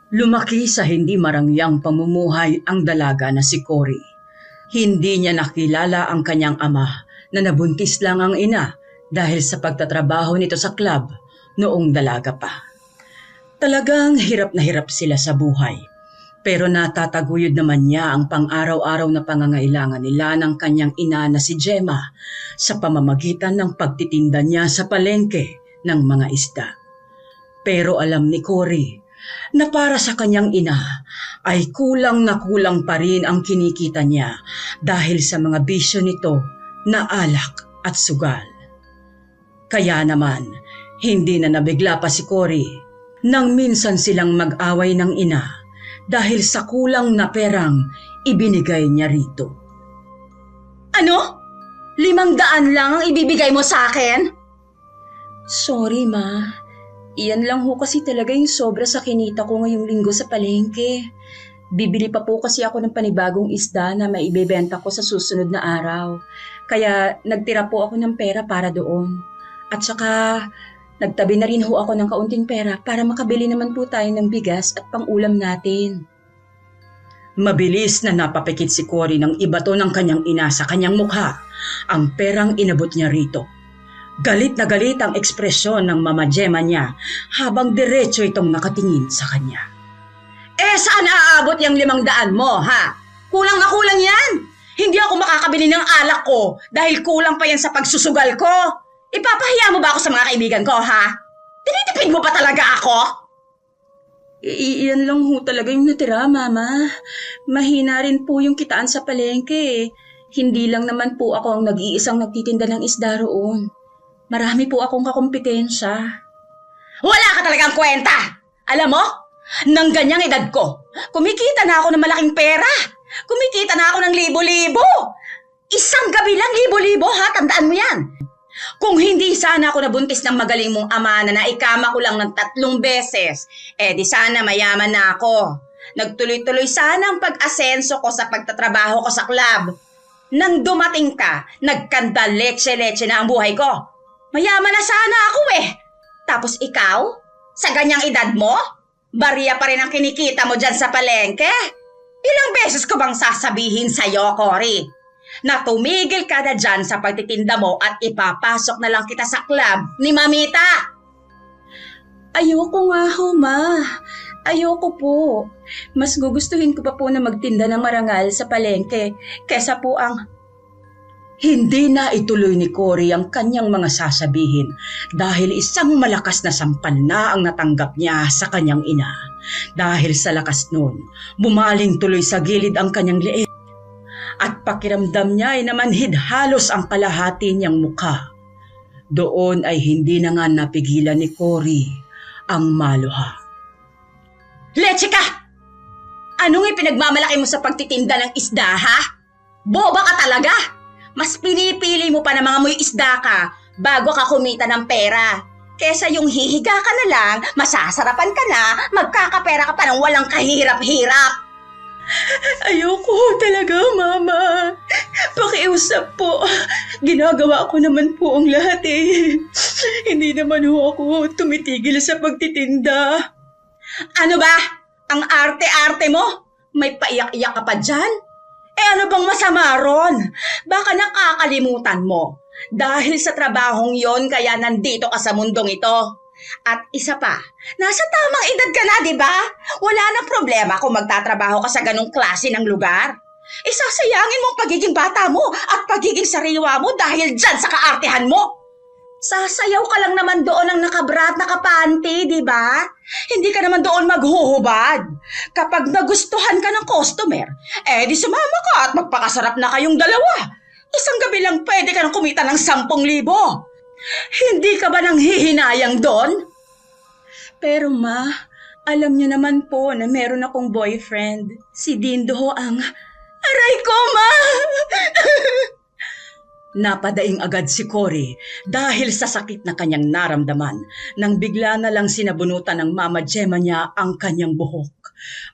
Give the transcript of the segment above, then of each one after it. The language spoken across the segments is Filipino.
Lumaki sa hindi marangyang pamumuhay ang dalaga na si Cory. Hindi niya nakilala ang kanyang ama na nabuntis lang ang ina dahil sa pagtatrabaho nito sa club noong dalaga pa. Talagang hirap na hirap sila sa buhay. Pero natataguyod naman niya ang pang-araw-araw na pangangailangan nila ng kanyang ina na si Gemma sa pamamagitan ng pagtitinda niya sa palengke ng mga isda. Pero alam ni Cory na para sa kanyang ina ay kulang na kulang pa rin ang kinikita niya dahil sa mga bisyo nito na alak at sugal. Kaya naman, hindi na nabigla pa si Cory nang minsan silang mag-away ng ina dahil sa kulang na perang ibinigay niya rito. Ano? 500 lang ang ibibigay mo sa akin? Sorry, Ma. Iyan lang ho kasi talaga yung sobra sa kinita ko ngayong linggo sa palengke. Bibili pa po kasi ako ng panibagong isda na maibebenta ko sa susunod na araw. Kaya nagtira po ako ng pera para doon. At saka nagtabi na rin ho ako ng kaunting pera para makabili naman po tayo ng bigas at pang-ulam natin. Mabilis na napapikit si Cory ng ibato ng kanyang ina sa kanyang mukha ang perang inabot niya rito. Galit na galit ang ekspresyon ng Mama Gemma niya habang diretso itong nakatingin sa kanya. Saan aabot yung 500 mo, ha? Kulang na kulang yan. Hindi ako makakabili ng alak ko dahil kulang pa yan sa pagsusugal ko. Ipapahiya mo ba ako sa mga kaibigan ko, ha? Tinitipid mo pa talaga ako? Iyan lang ho talaga yung natira, Mama. Mahina rin po yung kitaan sa palengke. Hindi lang naman po ako ang nag-iisang nagtitinda ng isda roon. Marami po akong kakumpetensya. Wala ka talagang kwenta! Alam mo, nang ganyang edad ko, kumikita na ako ng malaking pera. Kumikita na ako ng libo-libo. Isang gabi lang libo-libo, ha? Tandaan mo yan. Kung hindi sana ako nabuntis ng magaling mong ama na naikama ko lang ng 3 beses, di sana mayaman na ako. Nagtuloy-tuloy sana ang pag-asenso ko sa pagtatrabaho ko sa club. Nang dumating ka, nagkanda leche-leche na ang buhay ko. Mayaman na sana ako Tapos ikaw, sa ganyang edad mo, bariya pa rin ang kinikita mo dyan sa palengke. Ilang beses ko bang sasabihin sa'yo, Cory, na tumigil ka na dyan sa pagtitinda mo at ipapasok na lang kita sa club ni Mamita? Ayoko nga ho, Ma. Ayoko po. Mas gugustuhin ko pa po na magtinda ng marangal sa palengke kesa po ang... Hindi na ituloy ni Cory ang kanyang mga sasabihin dahil isang malakas na sampal na ang natanggap niya sa kanyang ina. Dahil sa lakas nun, bumaling tuloy sa gilid ang kanyang liit at pakiramdam niya ay namanhid halos ang kalahati niyang mukha. Doon ay hindi na nga napigilan ni Cory ang maluha. Leche ka! Anong ipinagmamalaki mo sa pagtitinda ng isda, ha? Boba ka talaga! Mas pinipili mo pa na mga muy isda ka bago ka kumita ng pera. Kesa yung hihiga ka na lang, masasarapan ka na, magkakapera ka pa ng walang kahirap-hirap. Ayoko talaga, Mama. Pakiusap po. Ginagawa ko naman po ang lahat Hindi naman ho ako tumitigil sa pagtitinda. Ano ba? Ang arte-arte mo? May paiyak-iyak ka pa dyan? Ano bang masama ron? Baka nakakalimutan mo. Dahil sa trabahong yon kaya nandito ka sa mundong ito. At isa pa, nasa tamang edad ka na, di ba? Wala nang problema kung magtatrabaho ka sa ganong klase ng lugar. Isasayangin mo ang pagiging bata mo at pagiging sariwa mo dahil dyan sa kaartehan mo. Sasayaw ka lang naman doon ng nakabra at nakapanty, di ba? Hindi ka naman doon maghuhubad. Kapag nagustuhan ka ng customer, di sumama ka at magpakasarap na kayong dalawa. Isang gabi lang pwede ka nang kumita ng 10,000. Hindi ka ba nang hihinayang doon? Pero Ma, alam niyo naman po na meron akong boyfriend. Si Dindo ho ang... Aray ko, Ma! Napadaing agad si Cory dahil sa sakit na kanyang naramdaman nang bigla na lang sinabunutan ng Mama Gemma niya ang kanyang buhok.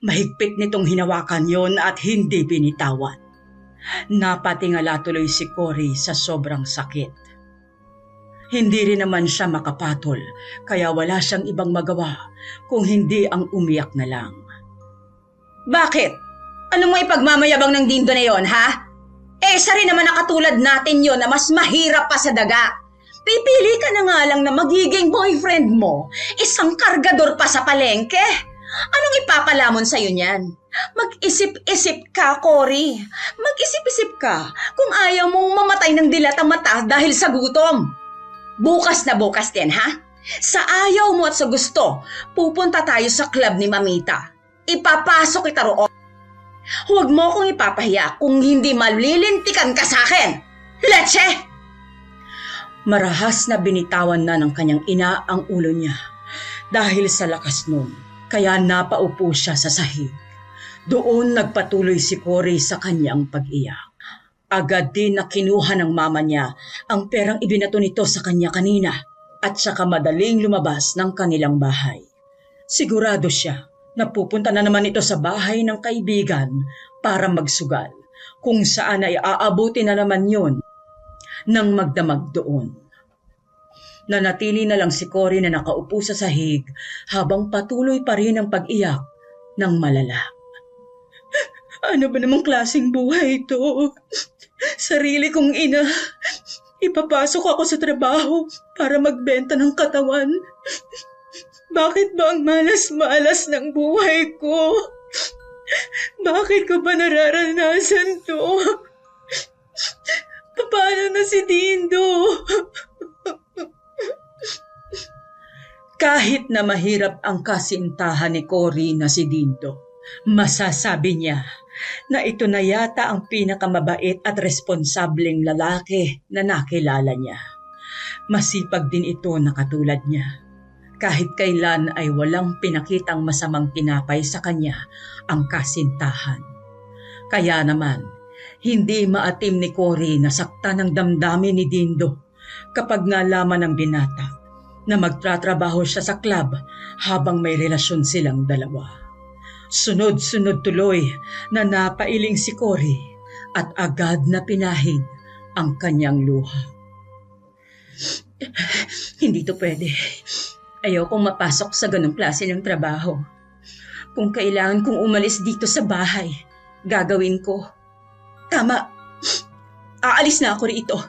Mahigpit nitong hinawakan yon at hindi binitawan. Napatingala tuloy si Cory sa sobrang sakit. Hindi rin naman siya makapatol kaya wala siyang ibang magawa kung hindi ang umiyak na lang. Bakit? Ano mo ipagmamayabang ng Dindo na yon, ha? Isa rin naman na katulad natin yon na mas mahirap pa sa daga. Pipili ka na nga lang na magiging boyfriend mo, isang kargador pa sa palengke. Anong ipapalamon sa'yo niyan? Mag-isip-isip ka, Cory. Mag-isip-isip ka kung ayaw mong mamatay ng dilat ang mata dahil sa gutom. Bukas na bukas din, ha? Sa ayaw mo at sa gusto, pupunta tayo sa club ni Mamita. Ipapasok kita roon. Huwag mo akong ipapahiya kung hindi malilintikan ka sa akin. Leche! Marahas na binitawan na ng kanyang ina ang ulo niya. Dahil sa lakas nun, kaya napaupo siya sa sahig. Doon nagpatuloy si Cory sa kanyang pag-iyak. Agad din na kinuha ng mama niya ang perang ibinato nito sa kanya kanina at saka madaling lumabas ng kanilang bahay. Sigurado siya na pupunta na naman ito sa bahay ng kaibigan para magsugal, kung saan ay aabuti na naman yun nang magdamag doon. Nanatili na lang si Cory na nakaupo sa sahig habang patuloy pa rin ang pag-iyak ng malala. Ano ba namang klaseng buhay ito? Sarili kong ina, ipapasok ako sa trabaho para magbenta ng katawan. Bakit ba ang malas-malas ng buhay ko? Bakit ko ba nararanasan to? Paano na si Dindo? Kahit na mahirap ang kasintahan ni Cory na si Dindo, masasabi niya na ito na yata ang pinakamabait at responsableng lalaki na nakilala niya. Masipag din ito na katulad niya. Kahit kailan ay walang pinakitang masamang tinapay sa kanya ang kasintahan. Kaya naman, hindi maatim ni Cory na saktan ng damdamin ni Dindo kapag nalaman ng binata na magtratrabaho siya sa club habang may relasyon silang dalawa. Sunod-sunod tuloy na napailing si Cory at agad na pinahid ang kanyang luha. Hindi to pwede. Ayokong mapasok sa ganong klase ng trabaho. Kung kailangan kong umalis dito sa bahay, gagawin ko. Tama. Aalis na ako rito.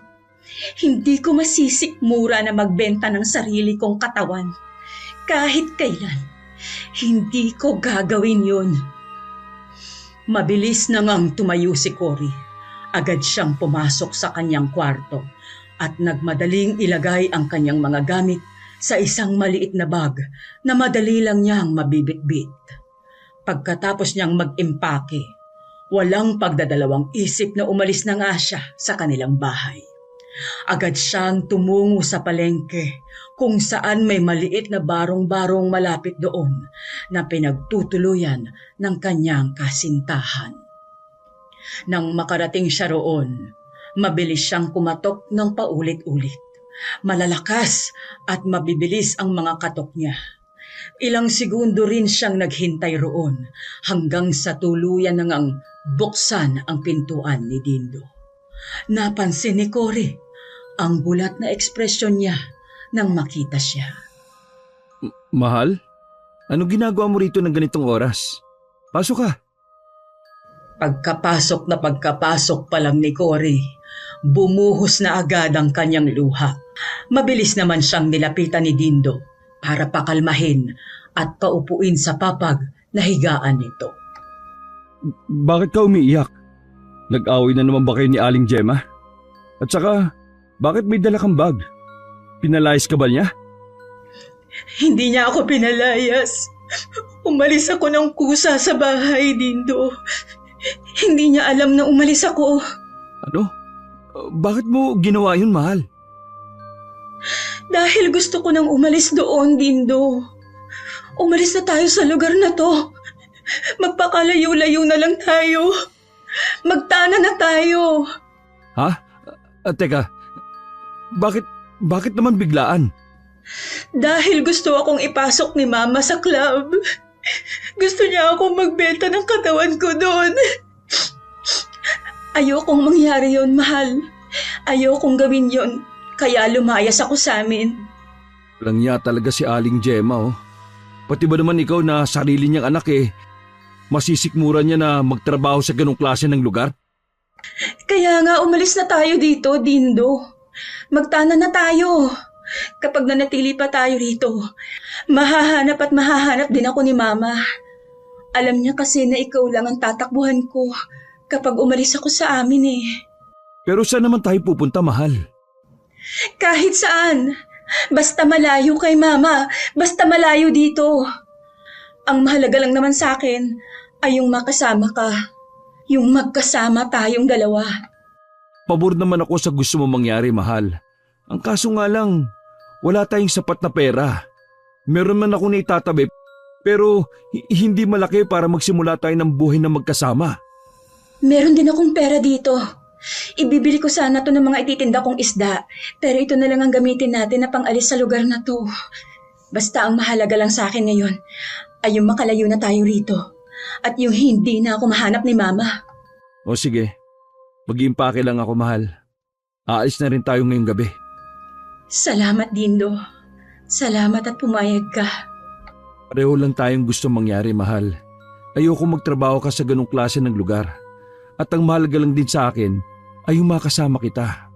Hindi ko masisikmura na magbenta ng sarili kong katawan. Kahit kailan, hindi ko gagawin yun. Mabilis na ngang tumayo si Cory. Agad siyang pumasok sa kanyang kwarto at nagmadaling ilagay ang kanyang mga gamit sa isang maliit na bag na madali lang niyang mabibitbit. Pagkatapos niyang mag-impake, walang pagdadalawang isip na umalis na nga siya sa kanilang bahay. Agad siyang tumungo sa palengke kung saan may maliit na barong-barong malapit doon na pinagtutuluyan ng kanyang kasintahan. Nang makarating siya roon, mabilis siyang kumatok ng paulit-ulit. Malalakas at mabibilis ang mga katok niya. Ilang segundo rin siyang naghintay roon hanggang sa tuluyan na ngang buksan ang pintuan ni Dindo. Napansin ni Cory ang gulat na ekspresyon niya nang makita siya. Mahal? Ano ginagawa mo rito ng ganitong oras? Pasok ka. Pagkapasok pa lang ni Cory, bumuhos na agad ang kanyang luha. Mabilis naman siyang nilapitan ni Dindo para pakalmahin at paupuin sa papag na higaan nito. Bakit ka umiiyak? Nag-away na naman ba kayo ni Aling Gemma? At saka, bakit may dala kang bag? Pinalayas ka ba niya? Hindi niya ako pinalayas. Umalis ako ng kusa sa bahay, Dindo. Hindi niya alam na umalis ako. Ano? Bakit mo ginawa yun, mahal? Dahil gusto ko nang umalis doon, Dindo. Umalis na tayo sa lugar na to. Magpakalayo-layo na lang tayo. Magtana na tayo. Ha? Teka, bakit naman biglaan? Dahil gusto akong ipasok ni Mama sa club. Gusto niya akong magbenta ng katawan ko doon. Ayokong mangyari yon, mahal. Ayokong gawin yon, kaya lumayas ako sa amin. Walang niya talaga si Aling Gemma, oh. Pati ba naman ikaw na sarili niyang anak Masisikmura niya na magtrabaho sa ganong klase ng lugar? Kaya nga umalis na tayo dito, Dindo. Magtanan na tayo. Kapag nanatili pa tayo rito, mahahanap din ako ni Mama. Alam niya kasi na ikaw lang ang tatakbuhan ko kapag umalis ako sa amin eh. Pero saan naman tayo pupunta, mahal? Kahit saan. Basta malayo kay Mama. Basta malayo dito. Ang mahalaga lang naman sa akin ay yung makasama ka. Yung magkasama tayong dalawa. Pabor naman ako sa gusto mo mangyari, mahal. Ang kaso nga lang, wala tayong sapat na pera. Meron man ako na itatabi, pero hindi malaki para magsimula tayo ng buhay na magkasama. Meron din akong pera dito. Ibibili ko sana to ng mga ititinda kong isda, pero ito na lang ang gamitin natin na pang-alis sa lugar na to. Basta ang mahalaga lang sa akin ngayon ay yung makalayo na tayo rito at yung hindi na ako mahanap ni Mama. O sige, mag-iimpake lang ako, mahal. Aalis na rin tayo ngayong gabi. Salamat, Dindo. Salamat at pumayag ka. Pareho lang tayong gusto mangyari, mahal. Ayoko magtrabaho ka sa ganong klase ng lugar. At ang mahalaga lang din sa akin ay yung makasama kita.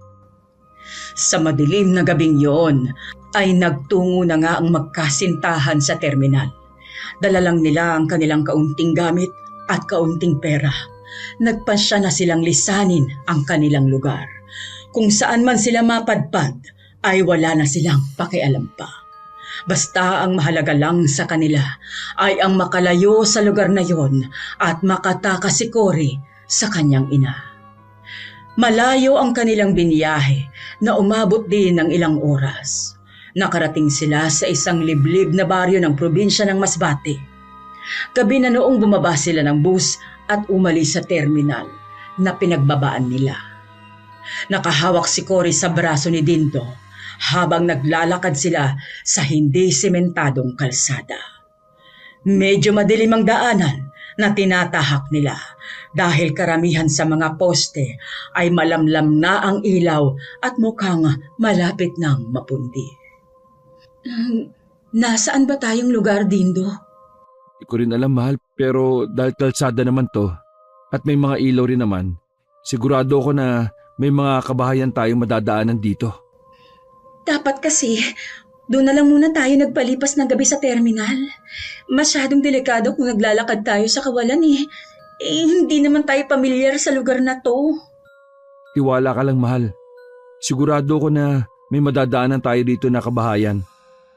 Sa madilim na gabing yon ay nagtungo na nga ang magkasintahan sa terminal. Dala lang nila ang kanilang kaunting gamit at kaunting pera. Nagpasya na silang lisanin ang kanilang lugar. Kung saan man sila mapadpad ay wala na silang pakialam pa. Basta ang mahalaga lang sa kanila ay ang makalayo sa lugar na yon at makatakas si Cory sa kanyang ina. Malayo ang kanilang biniyahe na umabot din ng ilang oras. Nakarating sila sa isang liblib na baryo ng probinsya ng Masbate. Gabi na noong bumaba sila ng bus at umalis sa terminal na pinagbabaan nila. Nakahawak si Cory sa braso ni Dindo habang naglalakad sila sa hindi sementadong kalsada. Medyo madilim ang daanan na tinatahak nila dahil karamihan sa mga poste ay malamlam na ang ilaw at mukhang malapit nang mapundi. Nasaan ba tayong lugar, Dindo? Hindi ko rin alam, mahal, pero dahil kalsada naman to at may mga ilaw rin naman, sigurado ako na may mga kabahayan tayong madadaanan dito. Dapat kasi, doon na lang muna tayo nagpalipas ng gabi sa terminal. Masyadong delikado kung naglalakad tayo sa kawalan eh. Hindi naman tayo pamilyar sa lugar na to. Tiwala ka lang, mahal. Sigurado ko na may madadaanan tayo dito na kabahayan.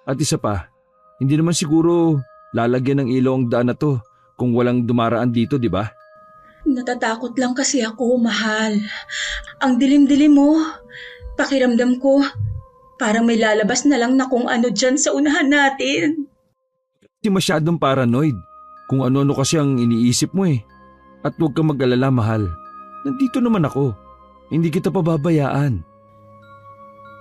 At isa pa, hindi naman siguro lalagyan ng ilaw ang daan na to kung walang dumaraan dito, di ba? Natatakot lang kasi ako, mahal. Ang dilim-dilim mo. Pakiramdam ko, parang may lalabas na lang na kung ano dyan sa unahan natin. Hindi masyadong paranoid. Kung ano-ano kasi ang iniisip mo eh. At huwag kang mag-alala, mahal. Nandito naman ako. Hindi kita pababayaan.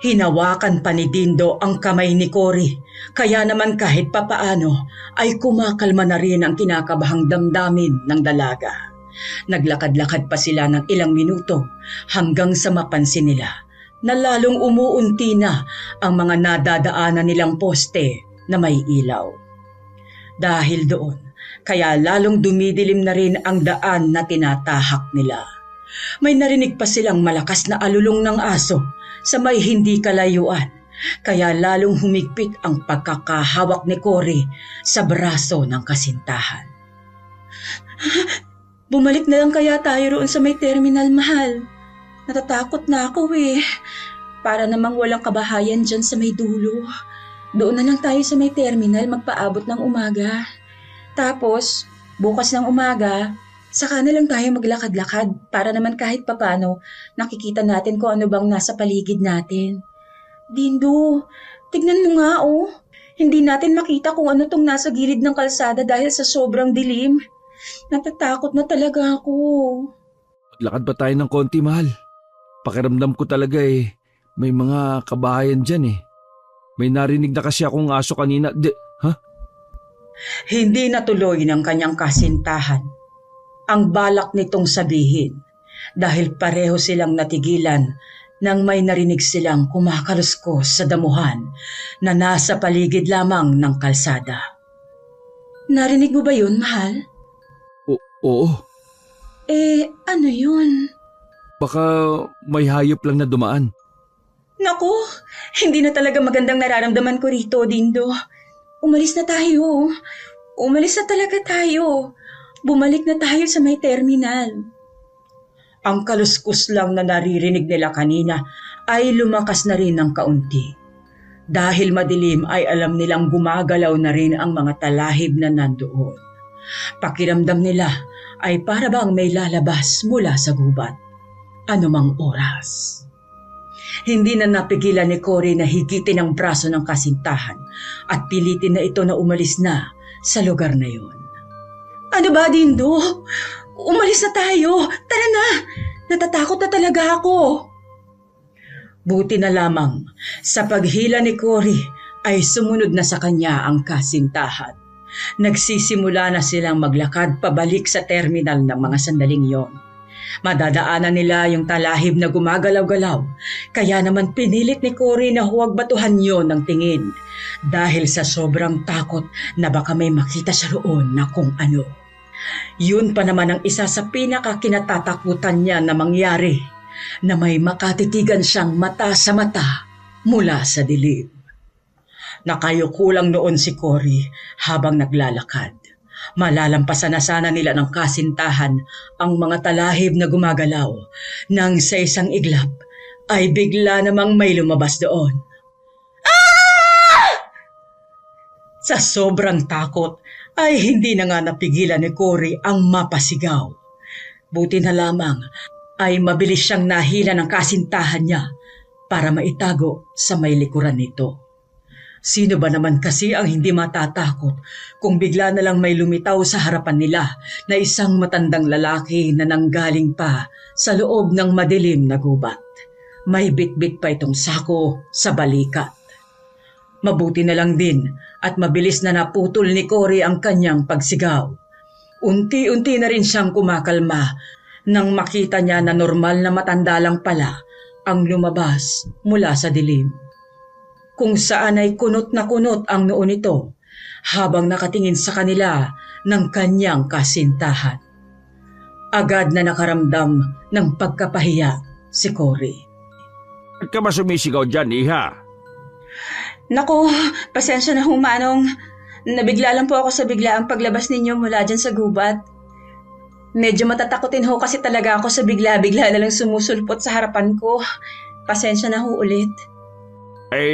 Hinawakan pa ni Dindo ang kamay ni Cory, kaya naman kahit papaano ay kumakalma na rin ang kinakabahang damdamin ng dalaga. Naglakad-lakad pa sila ng ilang minuto hanggang sa mapansin nila na lalong umuunti na ang mga nadadaanan nilang poste na may ilaw. Dahil doon, kaya lalong dumidilim na rin ang daan na tinatahak nila. May narinig pa silang malakas na alulong ng aso sa may hindi kalayuan, kaya lalong humigpit ang pagkakahawak ni Cory sa braso ng kasintahan. Bumalik na lang kaya tayo roon sa may terminal, mahal. Natatakot na ako eh. Para namang walang kabahayan dyan sa may dulo. Doon na lang tayo sa may terminal magpaabot ng umaga. Tapos, bukas ng umaga, saka na lang tayo maglakad-lakad para naman kahit papano nakikita natin kung ano bang nasa paligid natin. Dindo, tignan mo nga oh. Hindi natin makita kung ano tong nasa gilid ng kalsada dahil sa sobrang dilim. Natatakot na talaga ako. Maglakad pa tayo ng konti, mahal. Pakiramdam ko talaga eh, may mga kabahayan dyan eh. May narinig na kasi akong aso kanina. Hindi natuloy ng kanyang kasintahan ang balak nitong sabihin dahil pareho silang natigilan nang may narinig silang kumakaluskos sa damuhan na nasa paligid lamang ng kalsada. Narinig mo ba yun, mahal? Oo, Ano yun? baka may hayop lang na dumaan. Naku, hindi na talaga magandang nararamdaman ko rito, Dindo. Umalis na tayo. Umalis na talaga tayo. Bumalik na tayo sa may terminal. Ang kaluskus lang na naririnig nila kanina ay lumakas na rin ng kaunti. Dahil madilim ay alam nilang gumagalaw na rin ang mga talahib na nandoon. Pakiramdam nila ay para bang may lalabas mula sa gubat. Anumang oras. Hindi na napigilan ni Cory na higitin ang braso ng kasintahan at pilitin na ito na umalis na sa lugar na yon. Ano ba, Dindo? Umalis na tayo. Tara na. Natatakot na talaga ako. Buti na lamang sa paghila ni Cory ay sumunod na sa kanya ang kasintahan. Nagsisimula na silang maglakad pabalik sa terminal ng mga sandaling yon. Madadaanan nila yung talahib na gumagalaw-galaw, kaya naman pinilit ni Cory na huwag batuhan yon ng tingin dahil sa sobrang takot na baka may makita siya roon na kung ano. Yun pa naman ang isa sa pinakakinatatakutan niya na mangyari, na may makatitigan siyang mata sa mata mula sa dilim. Nakayuko lang noon si Cory habang naglalakad. Malalampasan na sana nila ng kasintahan ang mga talahib na gumagalaw nang sa isang iglap ay bigla namang may lumabas doon. Sa sobrang takot ay hindi na nga napigilan ni Cory ang mapasigaw. Buti na lamang ay mabilis siyang nahila ng kasintahan niya para maitago sa may likuran nito. Sino ba naman kasi ang hindi matatakot kung bigla na lang may lumitaw sa harapan nila na isang matandang lalaki na nanggaling pa sa loob ng madilim na gubat. May bitbit pa itong sako sa balikat. Mabuti na lang din at mabilis na naputol ni Cory ang kanyang pagsigaw. Unti-unti na rin siyang kumakalma nang makita niya na normal na matanda lang pala ang lumabas mula sa dilim. Kung saan ay kunot na kunot ang noo nito habang nakatingin sa kanila ng kanyang kasintahan. Agad na nakaramdam ng pagkapahiya si Cory. Ba't ka ba sumisigaw dyan, Iha? Naku, pasensya na Manong. Nabigla lang po ako sa biglaang paglabas ninyo mula dyan sa gubat. Medyo matatakotin ho kasi talaga ako sa bigla-bigla na lang sumusulpot sa harapan ko. Pasensya na ho ulit.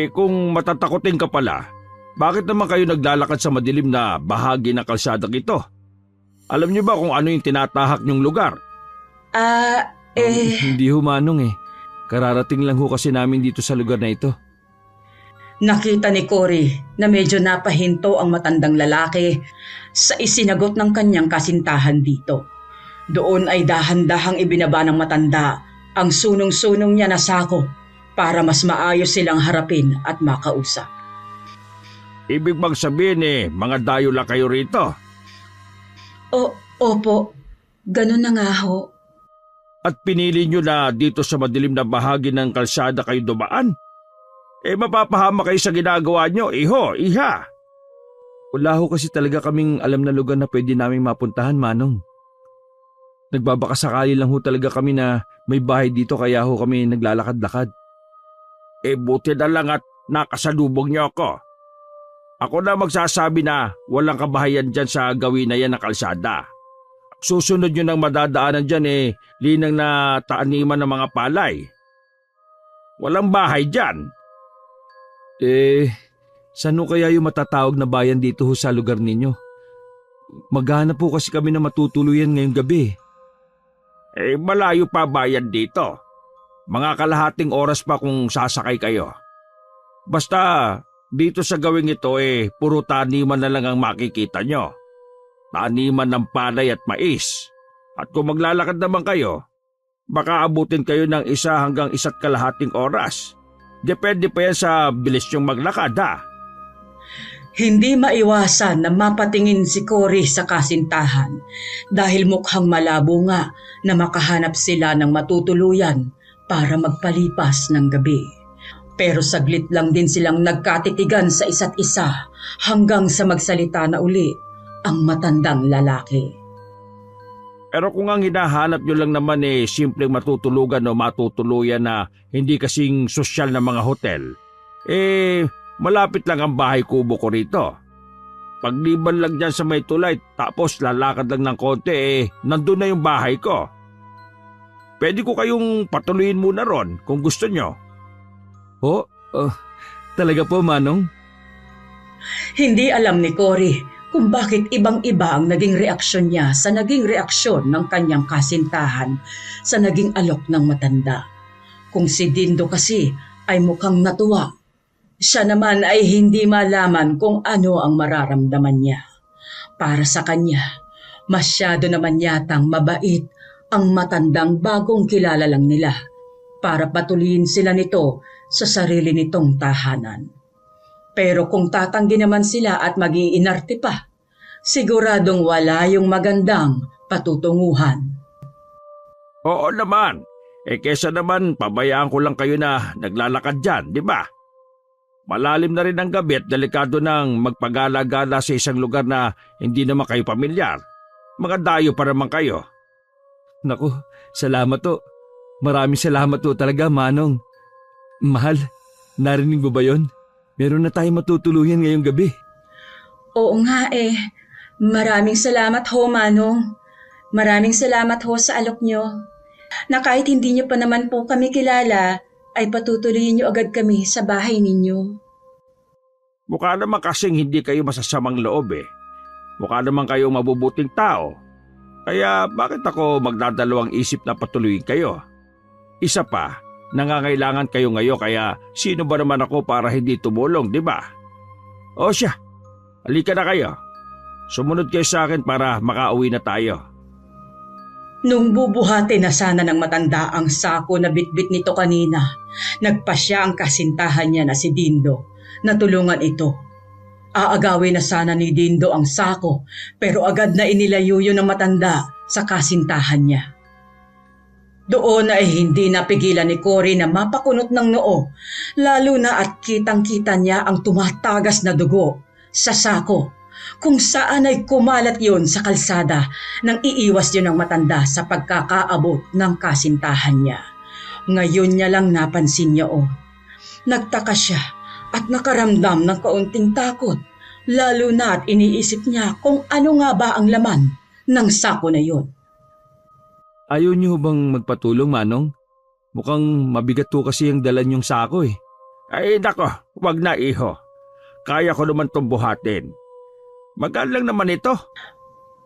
Kung matatakotin ka pala, bakit naman kayo naglalakad sa madilim na bahagi ng kalsadang ito? Alam niyo ba kung ano yung tinatahak niyong lugar? Hindi ho, Manong. Kararating lang ho kasi namin dito sa lugar na ito. Nakita ni Cory na medyo napahinto ang matandang lalaki sa isinagot ng kanyang kasintahan dito. Doon ay dahan-dahang ibinaba ng matanda ang sunong-sunong niya na sako para mas maayos silang harapin at makausap. Ibig bang sabihin mga dayo lang kayo rito? Opo, ganun na nga ho. At pinili nyo na dito sa madilim na bahagi ng kalsada kayo dumaan? Mapapahama kayo sa ginagawa nyo, Iha. Wala ho kasi talaga kaming alam na lugar na pwede naming mapuntahan, Manong. Nagbabakasakali lang ho talaga kami na may bahay dito kaya ho kami naglalakad-lakad. Buti na lang at nakasalubong niyo ako. Ako na magsasabi na walang kabahayan dyan sa gawin na yan na kalsada. Susunod nyo ng madadaanan dyan linang na taaniman ng mga palay. Walang bahay dyan. Saan ho kaya yung matatawag na bayan dito ho sa lugar ninyo? Maghanap po kasi kami na matutuluyan ngayong gabi. Malayo pa bayan dito. Mga kalahating oras pa kung sasakay kayo. Basta dito sa gawing ito puro taniman na lang ang makikita nyo. Taniman ng palay at mais. At kung maglalakad naman kayo, baka abutin kayo ng 1 hanggang 1.5 oras. Depende pa yan sa bilis nyong maglakad ha. Hindi maiwasan na mapatingin si Cory sa kasintahan dahil mukhang malabo nga na makahanap sila ng matutuluyan para magpalipas ng gabi. Pero saglit lang din silang nagkatitigan sa isa't isa hanggang sa magsalita na uli ang matandang lalaki. Pero kung ang hinahanap nyo lang naman simpleng matutulugan o matutuluyan na hindi kasing sosyal na mga hotel, malapit lang ang bahay kubo ko rito. Pagliban lang dyan sa may tulay tapos lalakad lang ng konti nandun na yung bahay ko. Pwede ko kayong patuloyin muna ron kung gusto nyo. Oh, talaga po, Manong? Hindi alam ni Cory kung bakit ibang-iba ang naging reaksyon niya sa naging reaksyon ng kanyang kasintahan sa naging alok ng matanda. Kung si Dindo kasi ay mukhang natuwa, siya naman ay hindi malaman kung ano ang mararamdaman niya. Para sa kanya, masyado naman yatang mabait ang matandang bagong kilala lang nila para patuloyin sila nito sa sarili nitong tahanan. Pero kung tatanggi naman sila at mag-iinarte pa, siguradong wala yung magandang patutunguhan. Oo naman. Kesa naman pabayaan ko lang kayo na naglalakad dyan, di ba? Malalim na rin ang gabi at delikado nang magpagala-gala sa isang lugar na hindi naman kayo pamilyar. Mga dayo pa naman kayo. Naku, salamat to. Maraming salamat to talaga, Manong. Mahal, narinig mo ba yon? Meron na tayong matutuluyan ngayong gabi. Oo nga Maraming salamat ho, Manong. Maraming salamat ho sa alok nyo. Na kahit hindi nyo pa naman po kami kilala, ay patutuloyin nyo agad kami sa bahay ninyo. Mukha naman kasing hindi kayo masasamang loob Mukha naman kayong mabubuting tao. Kaya bakit ako magdadalawang isip na patuloyin kayo? Isa pa, nangangailangan kayo ngayon kaya sino ba naman ako para hindi tumulong, di ba? O siya, halika na kayo. Sumunod kayo sa akin para makauwi na tayo. Nung bubuhati na sana ng matanda ang sako na bitbit nito kanina, nagpasya ang kasintahan niya na si Dindo na tulungan ito. Aagawin na sana ni Dindo ang sako pero agad na inilayo yun ng matanda sa kasintahan niya. Doon ay hindi napigilan ni Cory na mapakunot ng noo, lalo na at kitang-kita niya ang tumatagas na dugo sa sako, kung saan ay kumalat yun sa kalsada nang iiwas yun ng matanda sa pagkakaabot ng kasintahan niya. Ngayon niya lang napansin niya Nagtaka siya at nakaramdam ng kaunting takot, lalo na at iniisip niya kung ano nga ba ang laman ng sako na yun. Ayaw niyo bang magpatulong, Manong? Mukhang mabigat to kasi ang dala niyong sako Ay nako, wag na iho. Kaya ko naman itong buhatin. Magaan lang naman ito.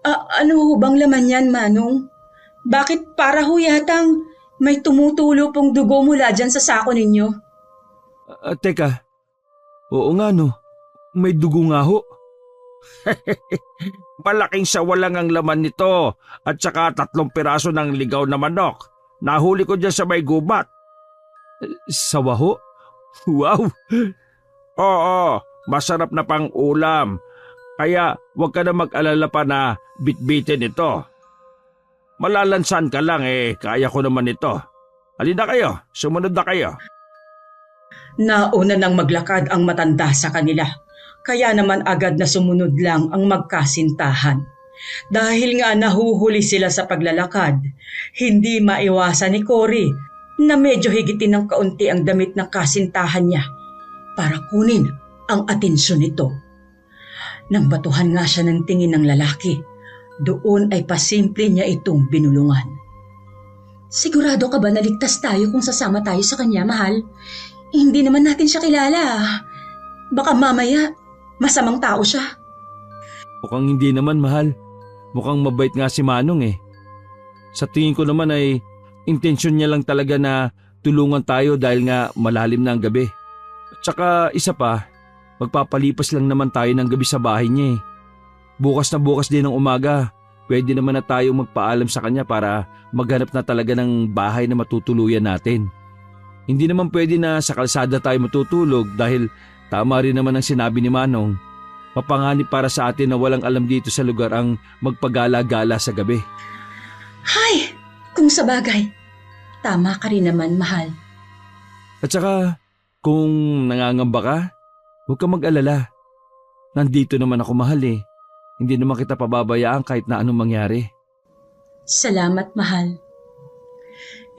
Ano ho bang laman yan, Manong? Bakit para ho yatang may tumutulo pong dugo mula dyan sa sako ninyo? Teka, oo nga no, may dugo nga ho. Malaking sawalang ang laman nito at saka 3 piraso ng ligaw na manok. Nahuli ko dyan sa may gubat. Sawa ho? Wow! Oo, masarap na pang ulam. Kaya huwag ka na mag-alala pa na bitbitin ito. Malalansan ka lang kaya ko naman ito. Halina kayo, sumunod na kayo. Nauna nang maglakad ang matanda sa kanila, kaya naman agad na sumunod lang ang magkasintahan. Dahil nga nahuhuli sila sa paglalakad, hindi maiwasan ni Cory na medyo higitin ng kaunti ang damit ng kasintahan niya para kunin ang atensyon nito. Nang batuhan nga siya ng tingin ng lalaki, doon ay pasimple niya itong binulungan. Sigurado ka ba na ligtas tayo kung sasama tayo sa kanya, mahal? Hindi naman natin siya kilala. Baka mamaya, masamang tao siya. Mukhang hindi naman, mahal. Mukhang mabait nga si Manong Sa tingin ko naman ay intensyon niya lang talaga na tulungan tayo dahil nga malalim na ang gabi. At saka isa pa, magpapalipas lang naman tayo ng gabi sa bahay niya Bukas na bukas din ng umaga, pwede naman na tayo magpaalam sa kanya para maghanap na talaga ng bahay na matutuluyan natin. Hindi naman pwede na sa kalsada tayo matutulog dahil tama rin naman ang sinabi ni Manong. Mapanganib para sa atin na walang alam dito sa lugar ang magpagala-gala sa gabi. Hay! Kung sa bagay, tama ka rin naman, mahal. At saka, kung nangangamba ka, huwag kang mag-alala. Nandito naman ako, mahal Hindi naman kita pababayaan kahit na anong mangyari. Salamat, mahal.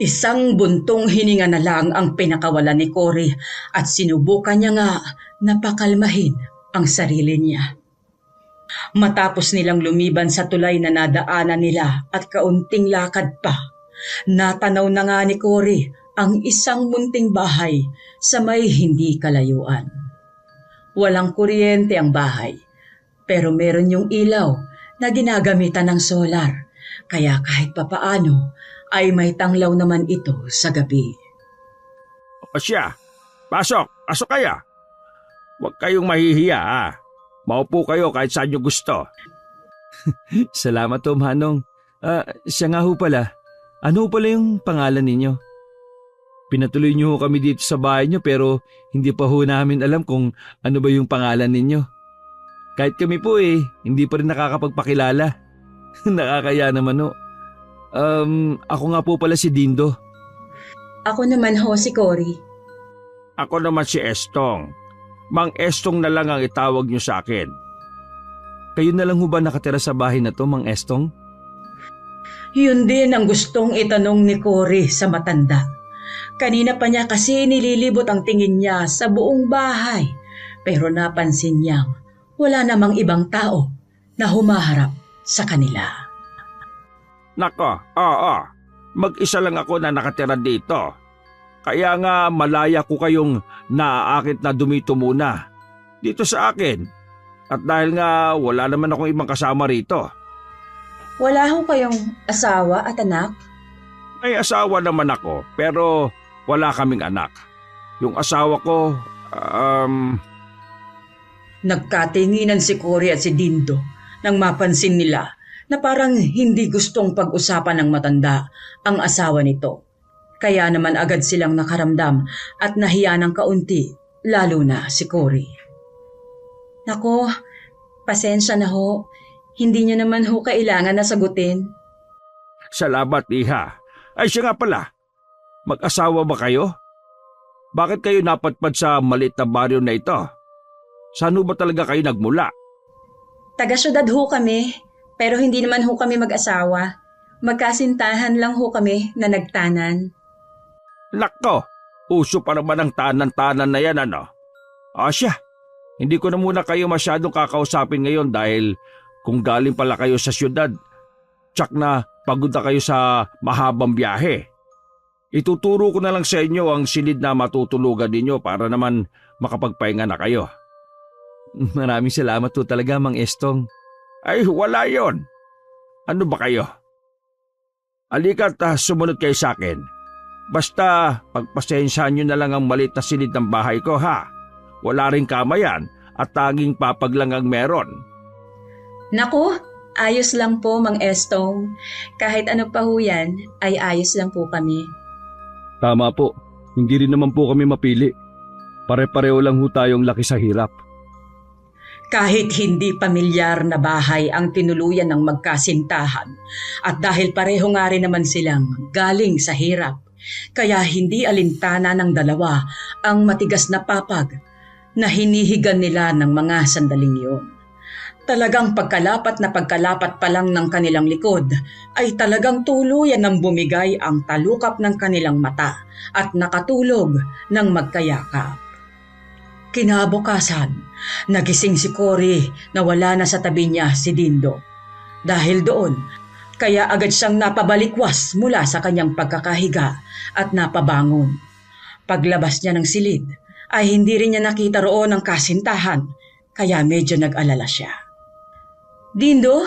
Isang buntong hininga na lang ang pinakawalan ni Cory at sinubukan niya nga na pakalmahin ang sarili niya. Matapos nilang lumiban sa tulay na nadaanan nila at kaunting lakad pa, natanaw na nga ni Cory ang isang munting bahay sa may hindi kalayuan. Walang kuryente ang bahay, pero meron yung ilaw na ginagamitan ng solar, kaya kahit papaano ay may tanglaw naman ito sa gabi. O siya, pasok kaya. Huwag kayong mahihiya ha. Maupo kayo kahit saan nyo gusto. Salamat to, Manong. Siya nga ho pala. Ano ho pala yung pangalan ninyo? Pinatuloy niyo ho kami dito sa bahay niyo pero hindi pa ho namin alam kung ano ba yung pangalan ninyo. Kahit kami po hindi pa rin nakakapagpakilala. Nakakaya naman ho. Ako nga po pala si Dindo. Ako naman ho si Cory. Ako naman si Estong. Mang Estong na lang ang itawag nyo sa akin. Kayo na lang ho ba nakatira sa bahay na to, Mang Estong? Yun din ang gustong itanong ni Cory sa matanda. Kanina pa niya kasi nililibot ang tingin niya sa buong bahay, pero napansin niyang wala namang ibang tao na humaharap sa kanila. Nako, oo. Mag-isa lang ako na nakatira dito. Kaya nga malaya ko kayong naaakit na dumito muna dito sa akin. At dahil nga wala naman akong ibang kasama rito. Wala ho kayong asawa at anak? May asawa naman ako pero wala kaming anak. Yung asawa ko, Nagkatinginan si Cory at si Dindo nang mapansin nila na parang hindi gustong pag-usapan ng matanda ang asawa nito. Kaya naman agad silang nakaramdam at nahiya ng kaunti, lalo na si Cory. Nako, pasensya na ho. Hindi niyo naman ho kailangan na sagutin. Salamat, iha. Ay siya nga pala, mag-asawa ba kayo? Bakit kayo napadpad sa maliit na baryo na ito? Saan ba talaga kayo nagmula? Taga-syudad ho kami, pero hindi naman ho kami mag-asawa. Magkasintahan lang ho kami na nagtanan. Nako, uso pa naman ang tanan-tanan na yan ano? Siya, hindi ko na muna kayo masyadong kakausapin ngayon dahil kung galing pala kayo sa syudad, tsak na pagod na kayo sa mahabang biyahe. Ituturo ko na lang sa inyo ang silid na matutulugan ninyo para naman makapagpahinga na kayo. Maraming salamat po talaga, Mang Estong. Ay, wala yon. Ano ba kayo? Halika't sumunod kayo sa akin. Basta pagpasensyahan nyo na lang ang maliit na silid ng bahay ko ha. Wala ring kama yan at tanging papag lang ang meron. Naku, ayos lang po, Mang Estong. Kahit ano pa ho yan, ay ayos lang po kami. Tama po. Hindi rin naman po kami mapili. Pare-pareho lang ho tayong laki sa hirap. Kahit hindi pamilyar na bahay ang tinuluyan ng magkasintahan at dahil pareho nga rin naman silang galing sa hirap, kaya hindi alintana ng dalawa ang matigas na papag na hinihigan nila ng mga sandaling yun. Talagang pagkalapat pa lang ng kanilang likod ay talagang tuluyan ng bumigay ang talukap ng kanilang mata at nakatulog ng magkayakap. Kinabukasan, nagising si Cory na wala na sa tabi niya si Dindo. Dahil doon, kaya agad siyang napabalikwas mula sa kanyang pagkakahiga at napabangon. Paglabas niya ng silid, ay hindi rin niya nakita roon ang kasintahan, kaya medyo nag-alala siya. Dindo?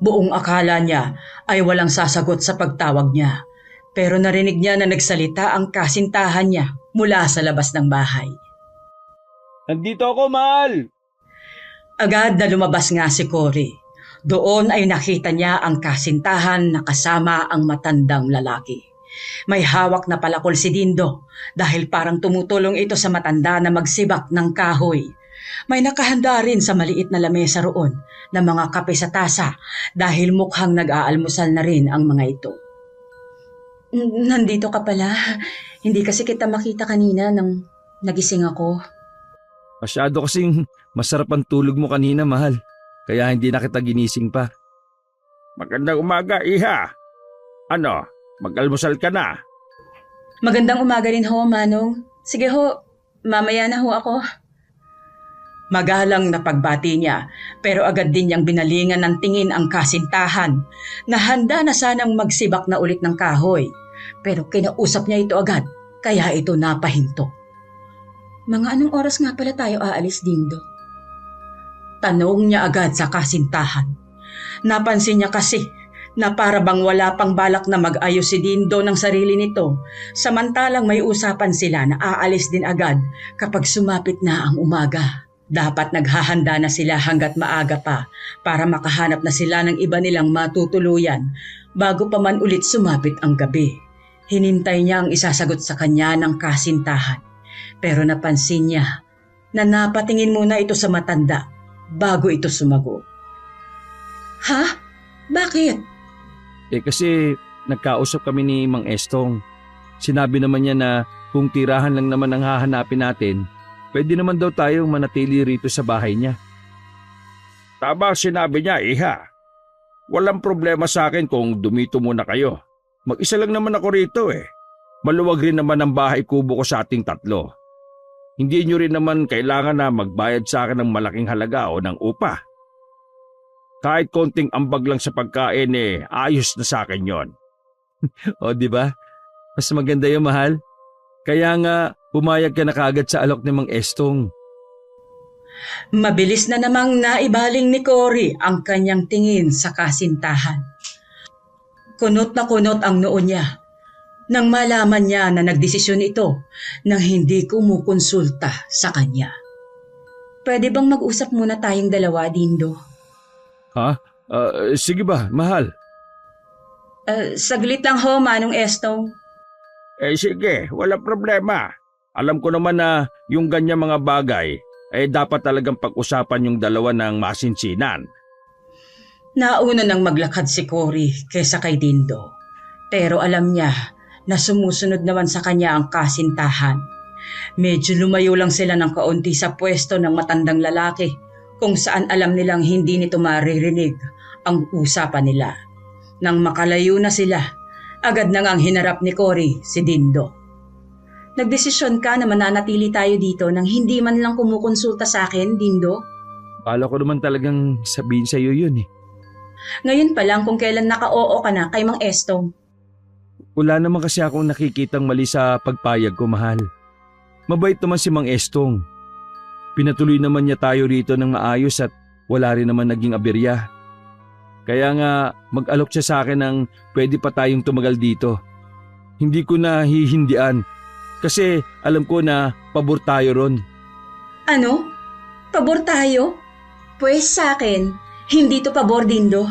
Buong akala niya ay walang sasagot sa pagtawag niya, pero narinig niya na nagsalita ang kasintahan niya mula sa labas ng bahay. Nandito ako, mahal! Agad na lumabas nga si Cory. Doon ay nakita niya ang kasintahan na kasama ang matandang lalaki. May hawak na palakol si Dindo dahil parang tumutulong ito sa matanda na magsibak ng kahoy. May nakahanda rin sa maliit na lamesa roon na mga kape sa tasa dahil mukhang nag-aalmusal na rin ang mga ito. Nandito ka pala. Hindi kasi kita makita kanina nang nagising ako. Masyado kasing masarap ang tulog mo kanina, mahal. Kaya hindi na kita ginising pa. Magandang umaga, Iha. Ano, mag-almusal ka na? Magandang umaga rin ho, Manong. Sige ho, mamaya na ho ako. Magalang na pagbati niya, pero agad din niyang binalingan ng tingin ang kasintahan na handa na sanang magsibak na ulit ng kahoy. Pero kinausap niya ito agad, kaya ito napahinto. Mga anong oras nga pala tayo aalis, Dindo? Tanong niya agad sa kasintahan. Napansin niya kasi na para bang wala pang balak na mag-ayos si Dindo ng sarili nito, samantalang may usapan sila na aalis din agad kapag sumapit na ang umaga. Dapat naghahanda na sila hanggat maaga pa para makahanap na sila ng iba nilang matutuluyan bago pa man ulit sumapit ang gabi. Hinintay niya ang isasagot sa kanya ng kasintahan, pero napansin niya na napatingin muna ito sa matanda bago ito sumagot. Ha? Bakit? Kasi nagkausap kami ni Mang Estong. Sinabi naman niya na kung tirahan lang naman ang hahanapin natin, pwede naman daw tayong manatili rito sa bahay niya. Tama sinabi niya, Iha. Walang problema sa akin kung dumito muna kayo. Mag-isa lang naman ako rito eh. Maluwag rin naman ang bahay kubo ko sa ating tatlo. Hindi nyo rin naman kailangan na magbayad sa akin ng malaking halaga o ng upa. Kahit konting ambag lang sa pagkain ayos na sa akin yon. O di ba? Mas maganda yung mahal. Kaya nga pumayag ka na kaagad sa alok ni Mang Estong. Mabilis na namang naibaling ni Cory ang kanyang tingin sa kasintahan. Kunot na kunot ang noo niya nang malaman niya na nagdesisyon ito nang hindi kumukonsulta sa kanya. Pwede bang mag-usap muna tayong dalawa, Dindo? Ha? Sige ba, mahal? Saglit lang ho, Manong Estong. Sige, walang problema. Alam ko naman na yung ganyan mga bagay dapat talagang pag-usapan yung dalawa ng masinsinan. Nauna nang maglakad si Cory kaysa kay Dindo. Pero alam niya na sumusunod naman sa kanya ang kasintahan. Medyo lumayo lang sila ng kaunti sa pwesto ng matandang lalaki kung saan alam nilang hindi nito maririnig ang usapan nila. Nang makalayo na sila, agad na ngang hinarap ni Cory si Dindo. Nagdesisyon ka na mananatili tayo dito nang hindi man lang kumukonsulta sa akin, Dindo? Bala ko naman talagang sabihin sa iyo yun eh. Ngayon pa lang kung kailan naka-oo ka na kay Mang Estong. Wala naman kasi akong nakikitang mali sa pagpayag ko, mahal. Mabait naman si Mang Estong. Pinatuloy naman niya tayo rito ng maayos at wala rin naman naging aberya. Kaya nga mag-alok siya sa akin ng pwede pa tayong tumagal dito. Hindi ko na hihindian kasi alam ko na pabor tayo ron. Ano? Pabor tayo? Pues sa akin, hindi to pabor, Dindo.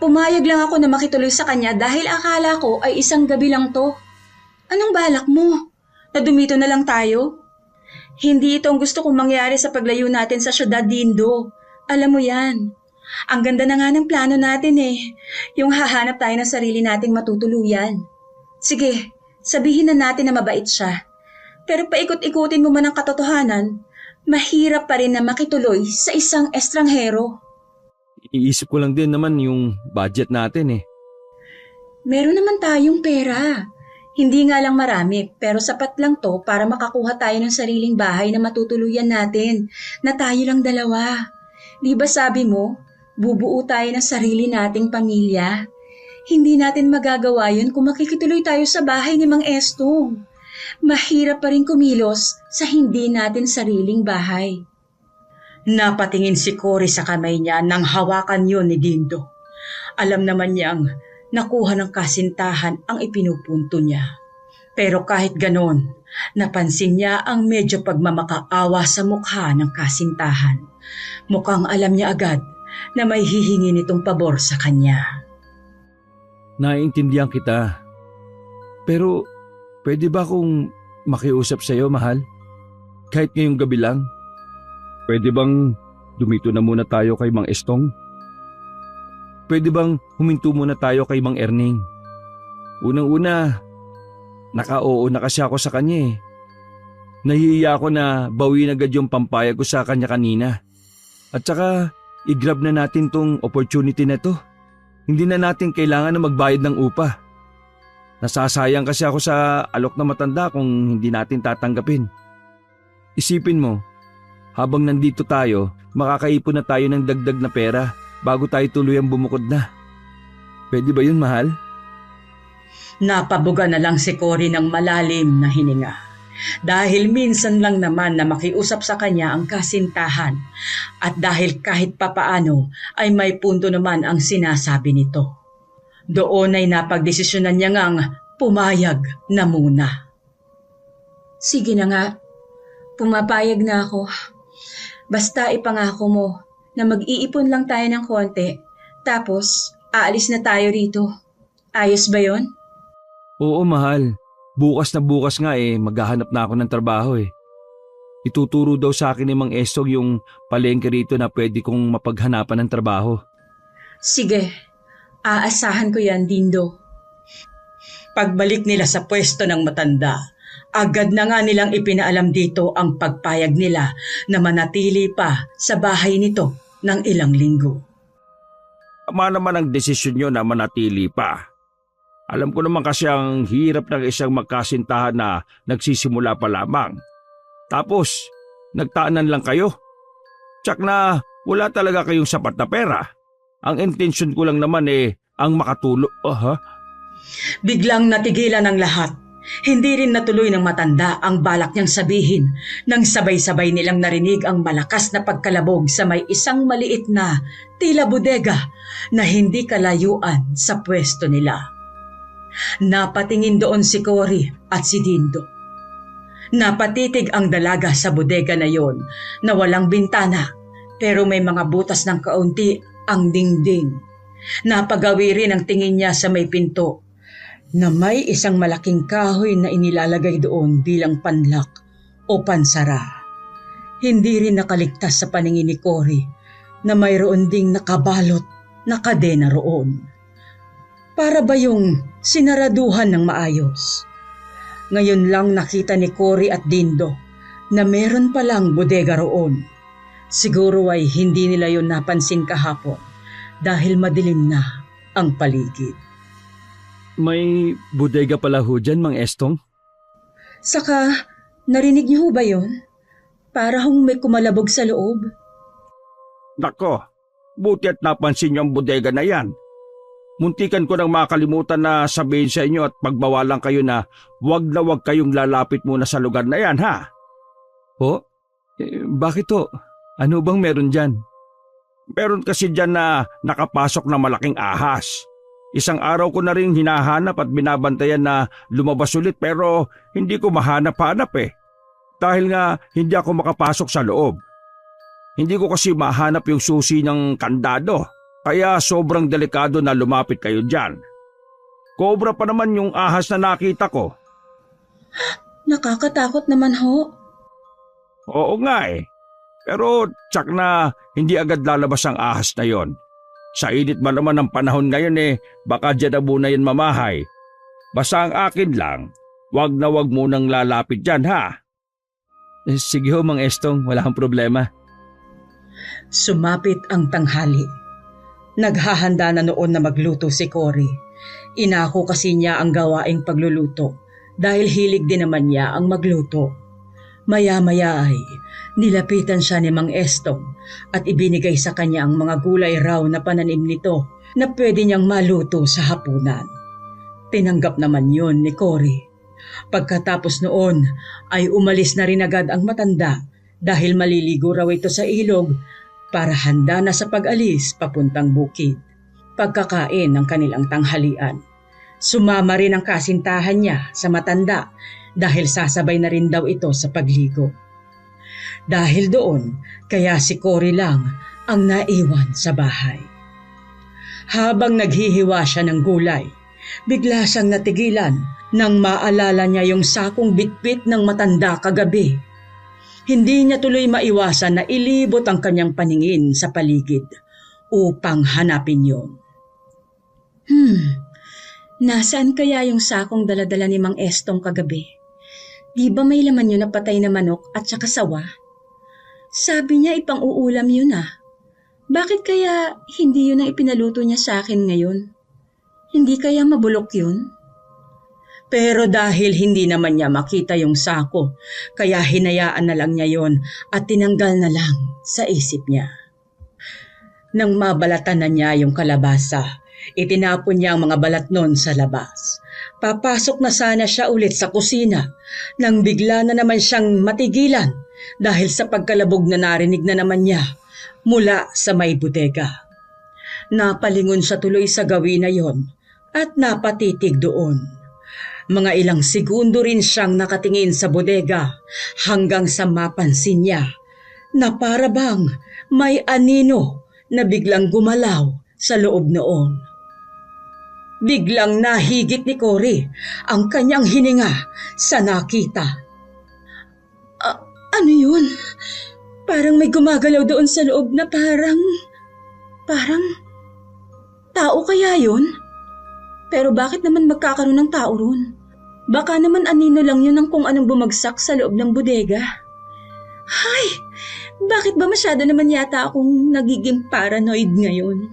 Pumayag lang ako na makituloy sa kanya dahil akala ko ay isang gabi lang to. Anong balak mo? Na dumito na lang tayo? Hindi ito ang gusto kong mangyari sa paglayo natin sa syudad, Dindo. Alam mo yan. Ang ganda na nga ng plano natin eh. Yung hahanap tayo ng sarili nating matutuluyan. Sige, sabihin na natin na mabait siya. Pero paikot-ikutin mo man ang katotohanan, mahirap pa rin na makituloy sa isang estranghero. Iisip ko lang din naman yung budget natin eh. Meron naman tayong pera. Hindi nga lang marami, pero sapat lang to para makakuha tayo ng sariling bahay na matutuluyan natin, na tayo lang dalawa. Di ba sabi mo, bubuo tayo ng sarili nating pamilya? Hindi natin magagawa yun kung makikituloy tayo sa bahay ni Mang Estong. Mahirap pa rin kumilos sa hindi natin sariling bahay. Napatingin si Cory sa kamay niya nang hawakan yun ni Dindo. Alam naman niyang nakuha ng kasintahan ang ipinupunto niya. Pero kahit ganon, napansin niya ang medyo pagmamakaawa sa mukha ng kasintahan. Mukhang alam niya agad na may hihingi nitong pabor sa kanya. Naiintindihan kita. Pero pwede ba akong makiusap sa iyo, mahal? Kahit ngayong gabi lang? Pwede bang dumito na muna tayo kay Mang Estong? Pwede bang huminto muna tayo kay Mang Erning? Unang-una, naka-oo na kasi ako sa kanya eh. Nahihiya ako na bawiin agad yung pampayag ko sa kanya kanina. At saka, i-grab na natin tong opportunity na to. hindi na natin kailangan na magbayad ng upa. Nasasayang kasi ako sa alok na matanda kung hindi natin tatanggapin. Isipin mo, habang nandito tayo, makakaipon na tayo ng dagdag na pera bago tayo tuluyang bumukod na. Pwede ba yun, mahal? Napabuga na lang si Cory ng malalim na hininga. Dahil minsan lang naman na makiusap sa kanya ang kasintahan at dahil kahit papaano ay may punto naman ang sinasabi nito. Doon ay napagdesisyonan niya ngang pumayag na muna. Sige na nga, pumapayag na ako. Basta ipangako mo na mag-iipon lang tayo ng konti, tapos aalis na tayo rito. Ayos ba yon? Oo, mahal. Bukas na bukas nga maghahanap na ako ng trabaho Ituturo daw sa akin ni Mang Estong yung palengke rito na pwede kong mapaghanapan ng trabaho. Sige, aasahan ko yan, Dindo. Pagbalik nila sa pwesto ng matanda, agad na nga nilang ipinaalam dito ang pagpayag nila na manatili pa sa bahay nito ng ilang linggo. Tama naman ang desisyon nyo na manatili pa. Alam ko naman kasi ang hirap ng isang magkasintahan na nagsisimula pa lamang. Tapos, nagtaanan lang kayo. Tsak na wala talaga kayong sapat na pera. Ang intensyon ko lang naman ang makatulong. Biglang natigilan ang lahat. Hindi rin natuloy ng matanda ang balak niyang sabihin nang sabay-sabay nilang narinig ang malakas na pagkalabog sa may isang maliit na tila bodega na hindi kalayuan sa pwesto nila. Napatingin doon si Cory at si Dindo. Napatitig ang dalaga sa bodega na yon na walang bintana pero may mga butas ng kaunti ang dingding. Napagawi rin ang tingin niya sa may pinto na may isang malaking kahoy na inilalagay doon bilang panlak o pansara. Hindi rin nakaligtas sa paningin ni Cory na mayroon ding nakabalot na kadena roon. Para ba yung sinaraduhan ng maayos? Ngayon lang nakita ni Cory at Dindo na meron palang bodega roon. Siguro ay hindi nila yon napansin kahapon dahil madilim na ang paligid. May bodega pala ho dyan, Mang Estong? Saka, narinig niyo ho ba yon? Para hong may kumalabog sa loob. Nako, buti at napansin nyo ang bodega na yan. Muntikan ko nang makalimutan na sabihin sa inyo at pagbawalan kayo na wag kayong lalapit muna sa lugar na yan, ha? Ho? Bakit ho? Ano bang meron dyan? Meron kasi dyan na nakapasok na malaking ahas. Isang araw ko na rin hinahanap at binabantayan na lumabas ulit pero hindi ko mahanap-hanap Dahil nga hindi ako makapasok sa loob. Hindi ko kasi mahanap yung susi ng kandado. Kaya sobrang delikado na lumapit kayo dyan. Cobra pa naman yung ahas na nakita ko. Nakakatakot naman ho. Oo nga Pero tsak na hindi agad lalabas ang ahas na yon. Sa init man naman ng panahon ngayon baka dyan na muna yan mamahay. Basta ang akin lang, wag na wag munang lalapit dyan, ha? Sige ho, Mang Estong, wala kang problema. Sumapit ang tanghali. Naghahanda na noon na magluto si Cory. Inako kasi niya ang gawaing pagluluto dahil hilig din naman niya ang magluto. Maya-maya ay nilapitan siya ni Mang Estong at ibinigay sa kanya ang mga gulay raw na pananim nito na pwede niyang maluto sa hapunan. Tinanggap naman yon ni Cory. Pagkatapos noon ay umalis na rin agad ang matanda dahil maliligo raw ito sa ilog para handa na sa pag-alis papuntang bukid. Pagkakain ng kanilang tanghalian, sumama rin ang kasintahan niya sa matanda dahil sasabay na rin daw ito sa pagligo. Dahil doon, kaya si Cory lang ang naiwan sa bahay. Habang naghihiwa siya ng gulay, bigla siyang natigilan nang maalala niya yung sakong bitbit ng matanda kagabi. Hindi niya tuloy maiwasan na ilibot ang kanyang paningin sa paligid upang hanapin yon. Nasaan kaya yung sakong daladala ni Mang Estong kagabi? Di ba may laman yun na patay na manok at saka sawa? Sabi niya ipang-uulam yun . Bakit kaya hindi yun ang ipinaluto niya sa akin ngayon? Hindi kaya mabulok yun? Pero dahil hindi naman niya makita yung sako, kaya hinayaan na lang niya yon at tinanggal na lang sa isip niya. Nang mabalatan na niya yung kalabasa, itinapon niya ang mga balat nun sa labas. Papasok na sana siya ulit sa kusina nang bigla na naman siyang matigilan dahil sa pagkalabog na narinig na naman niya mula sa may bodega. Napalingon siya tuloy sa gawin na yon at napatitig doon. Mga ilang segundo rin siyang nakatingin sa bodega hanggang sa mapansin niya na para bang may anino na biglang gumalaw sa loob noon. Biglang nahigit ni Cory ang kanyang hininga sa nakita. Ano yun? Parang may gumagalaw doon sa loob na parang tao kaya yun? Pero bakit naman magkakaroon ng tao ron? Baka naman anino lang yun ng kung anong bumagsak sa loob ng bodega. Ay, bakit ba masyado naman yata akong nagiging paranoid ngayon?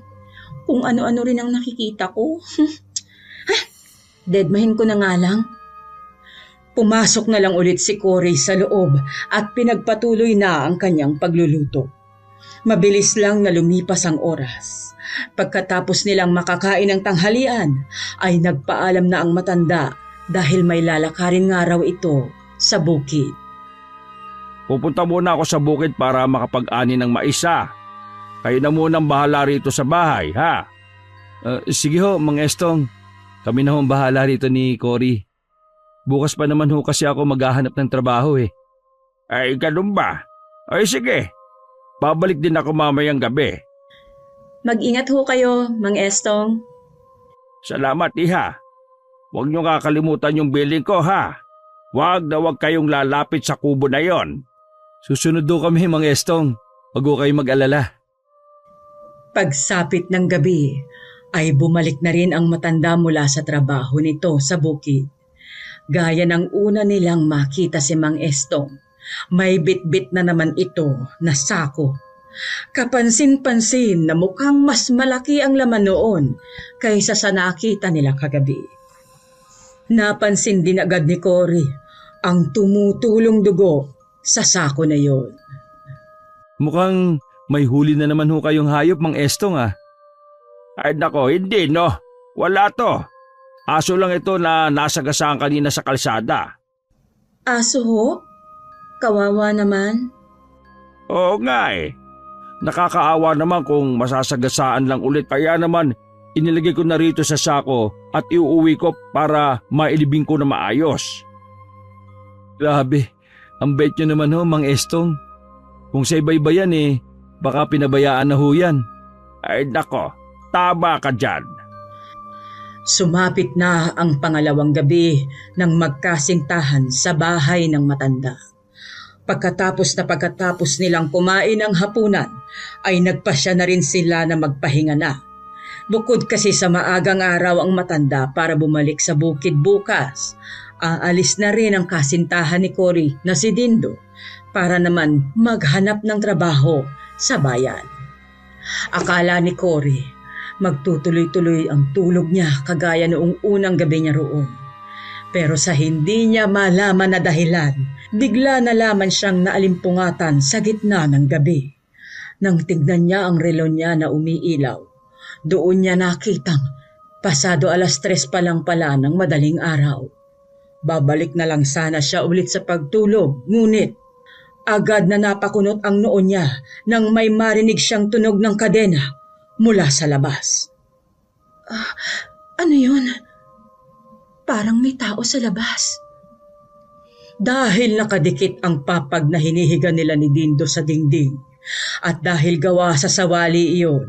Kung ano-ano rin ang nakikita ko. Deadmahin ko na nga lang. Pumasok na lang ulit si Cory sa loob at pinagpatuloy na ang kanyang pagluluto. Mabilis lang na lumipas ang oras. Pagkatapos nilang makakain ng tanghalian, ay nagpaalam na ang matanda dahil may lalakarin nga raw ito sa bukid. Pupunta muna ako sa bukid para makapag-ani ng maisa. Kayo na munang bahala rito sa bahay, ha? Sige ho, Mang Estong. Kami na ho ang bahala rito ni Cory. Bukas pa naman ho kasi ako maghahanap ng trabaho eh. Ay, ganun ba? Ay, sige. Babalik din ako mamayang gabi. Mag-ingat ho kayo, Mang Estong. Salamat, iha. Huwag niyo kakalimutan yung billing ko, ha? Huwag na huwag kayong lalapit sa kubo na yon. Susunod do kami, Mang Estong. Huwag ho kayong mag-alala. Pagsapit ng gabi, ay bumalik na rin ang matanda mula sa trabaho nito sa bukid. Gaya ng una nilang makita si Mang Estong, may bitbit na naman ito na sako. Kapansin-pansin na mukhang mas malaki ang laman noon kaysa sa nakita nila kagabi. Napansin din agad ni Cory ang tumutulong dugo sa sako na yon. Mukhang may huli na naman ho kayong hayop, Mang Estong ah. Ay nako, hindi no. Wala to. Aso lang ito na nasagasaan kanina sa kalsada. Aso ho? Kawawa naman. Oo nga eh. Nakakaawa naman kung masasagasaan lang ulit. Kaya naman inilagay ko na rito sa sako at iuuwi ko para mailibing ko na maayos. Grabe, ang bait nyo naman ho, Mang Estong. Kung sa iba-iba yan eh, baka pinabayaan na ho yan. Ay nako, tama ka dyan. Sumapit na ang pangalawang gabi ng magkasintahan sa bahay ng matanda. Pagkatapos nilang kumain ng hapunan, ay nagpasya na rin sila na magpahinga na. Bukod kasi sa maagang araw ang matanda para bumalik sa bukid bukas, aalis na rin ang kasintahan ni Cory na si Dindo para naman maghanap ng trabaho sa bayan. Akala ni Cory, magtutuloy-tuloy ang tulog niya kagaya noong unang gabi niya roon. Pero sa hindi niya malaman na dahilan, bigla na lamang siyang naalimpungatan sa gitna ng gabi. Nang tignan niya ang relo niya na umiilaw, doon niya nakitang pasado 3:00 pa lang pala ng madaling araw. Babalik na lang sana siya ulit sa pagtulog, ngunit agad na napakunot ang noo niya nang may marinig siyang tunog ng kadena mula sa labas. Ano yun? Parang may tao sa labas. Dahil nakadikit ang papag na hinihiga nila ni Dindo sa dingding at dahil gawa sa sawali iyon,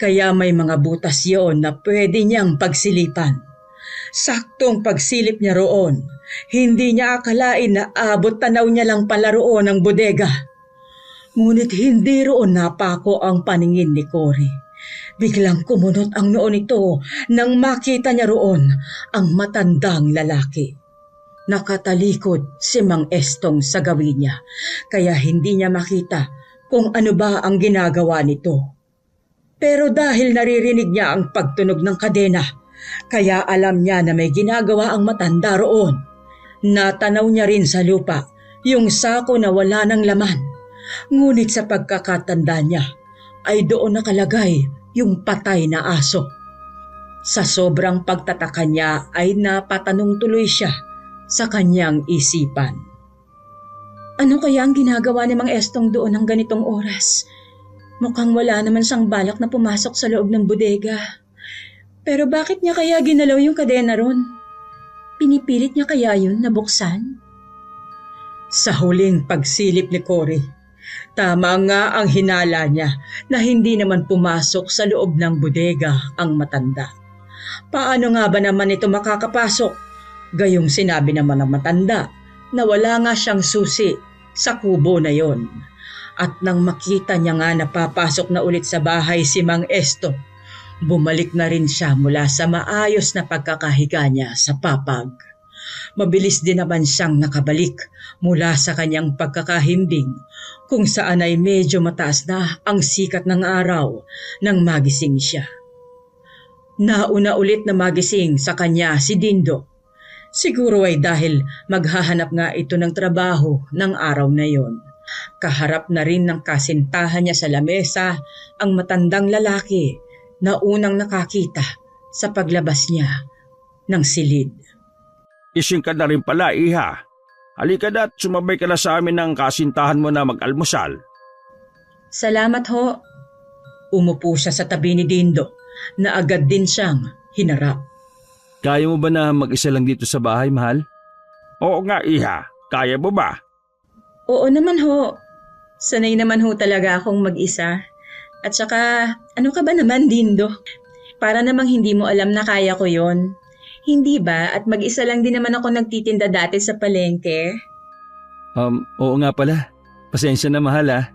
kaya may mga butas iyon na pwede niyang pagsilipan. Saktong pagsilip niya roon, hindi niya akalain na abot tanaw niya lang pala roon ang bodega. Ngunit hindi roon napako ang paningin ni Cory. Biglang kumunot ang noo nito nang makita niya roon ang matandang lalaki. Nakatalikod si Mang Estong sa gawin niya, kaya hindi niya makita kung ano ba ang ginagawa nito. Pero dahil naririnig niya ang pagtunog ng kadena, kaya alam niya na may ginagawa ang matanda roon. Natanaw niya rin sa lupa yung sako na wala ng laman. Ngunit sa pagkakatanda niya ay doon nakalagay yung patay na aso. Sa sobrang pagtataka niya ay napatanong tuloy siya sa kanyang isipan. Ano kaya ang ginagawa ni Mang Estong doon ng ganitong oras? Mukhang wala naman siyang balak na pumasok sa loob ng bodega. Pero bakit niya kaya ginalaw yung kadena ron? Pinipilit niya kaya yun na buksan? Sa huling pagsilip ni Cory, tama nga ang hinala niya na hindi naman pumasok sa loob ng bodega ang matanda. Paano nga ba naman ito makakapasok? Gayong sinabi naman ng matanda na wala nga siyang susi sa kubo na yon. At nang makita niya nga na papasok na ulit sa bahay si Mang Esto, bumalik na rin siya mula sa maayos na pagkakahiga niya sa papag. Mabilis din naman siyang nakabalik mula sa kanyang pagkakahimbing kung saan ay medyo mataas na ang sikat ng araw nang magising siya. Nauna ulit na magising sa kanya si Dindo. Siguro ay dahil maghahanap nga ito ng trabaho ng araw na yon. Kaharap na rin ng kasintahan niya sa lamesa ang matandang lalaki na unang nakakita sa paglabas niya ng silid. Ising ka na rin pala, iha. Halika na at sumabay ka na sa amin ng kasintahan mo na mag-almusal. Salamat ho. Umupo siya sa tabi ni Dindo na agad din siyang hinarap. Kaya mo ba na mag-isa lang dito sa bahay, mahal? Oo nga, iha. Kaya mo ba? Oo naman ho. Sanay naman ho talaga akong mag-isa. At saka, ano ka ba naman, Dindo? Para namang hindi mo alam na kaya ko yon. Hindi ba? At mag-isa lang din naman ako nagtitinda dati sa palengke. Oo nga pala. Pasensya na, mahal ah.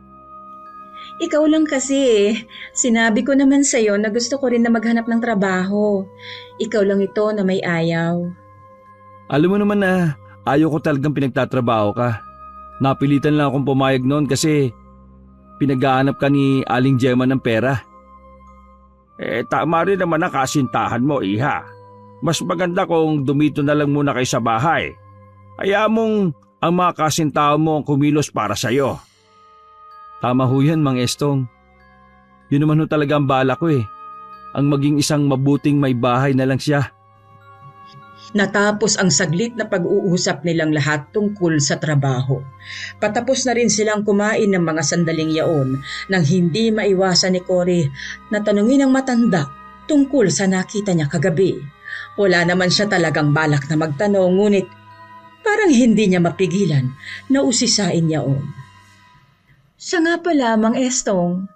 Ikaw lang kasi. Sinabi ko naman sa'yo na gusto ko rin na maghanap ng trabaho. Ikaw lang ito na may ayaw. Alam mo naman na ayaw ko talagang pinagtatrabaho ka. Napilitan lang akong pumayag noon kasi pinag-aanap ka ni Aling Gemma ng pera. Tama rin naman ang kasintahan mo, iha. Mas maganda kung dumito na lang muna kayo sa bahay. Hayaan mong ang mga kasintahan mo ang kumilos para sa'yo. Tama ho yan, Mang Estong. Yun naman ho talaga ang bala ko eh. Ang maging isang mabuting may bahay na lang siya. Natapos ang saglit na pag-uusap nilang lahat tungkol sa trabaho. Patapos na rin silang kumain ng mga sandaling yaon nang hindi maiwasan ni Cory na tanungin ang matanda tungkol sa nakita niya kagabi. Wala naman siya talagang balak na magtanong ngunit parang hindi niya mapigilan na usisain niya on. Siya nga pala, Mang Estong.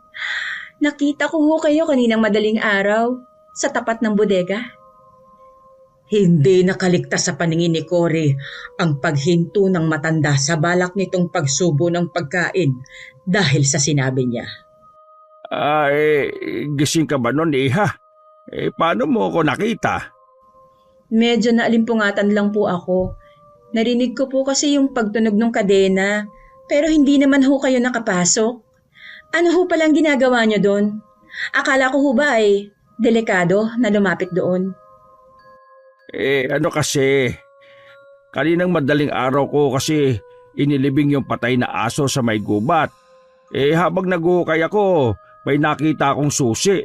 Nakita ko ho kayo kaninang madaling araw sa tapat ng bodega. Hindi nakaligtas sa paningin ni Cory ang paghinto ng matanda sa balak nitong pagsubo ng pagkain dahil sa sinabi niya. Gising ka ba nun, iha? Paano mo ako nakita? Medyo naalimpungatan lang po ako. Narinig ko po kasi yung pagtunog ng kadena, pero hindi naman ho kayo nakapasok. Ano ho palang ginagawa niyo doon? Akala ko ho ba ay delikado na lumapit doon? Ano kasi, kaninang madaling araw ko kasi inilibing yung patay na aso sa may gubat. Habang nag-uukay ako, may nakita akong susi.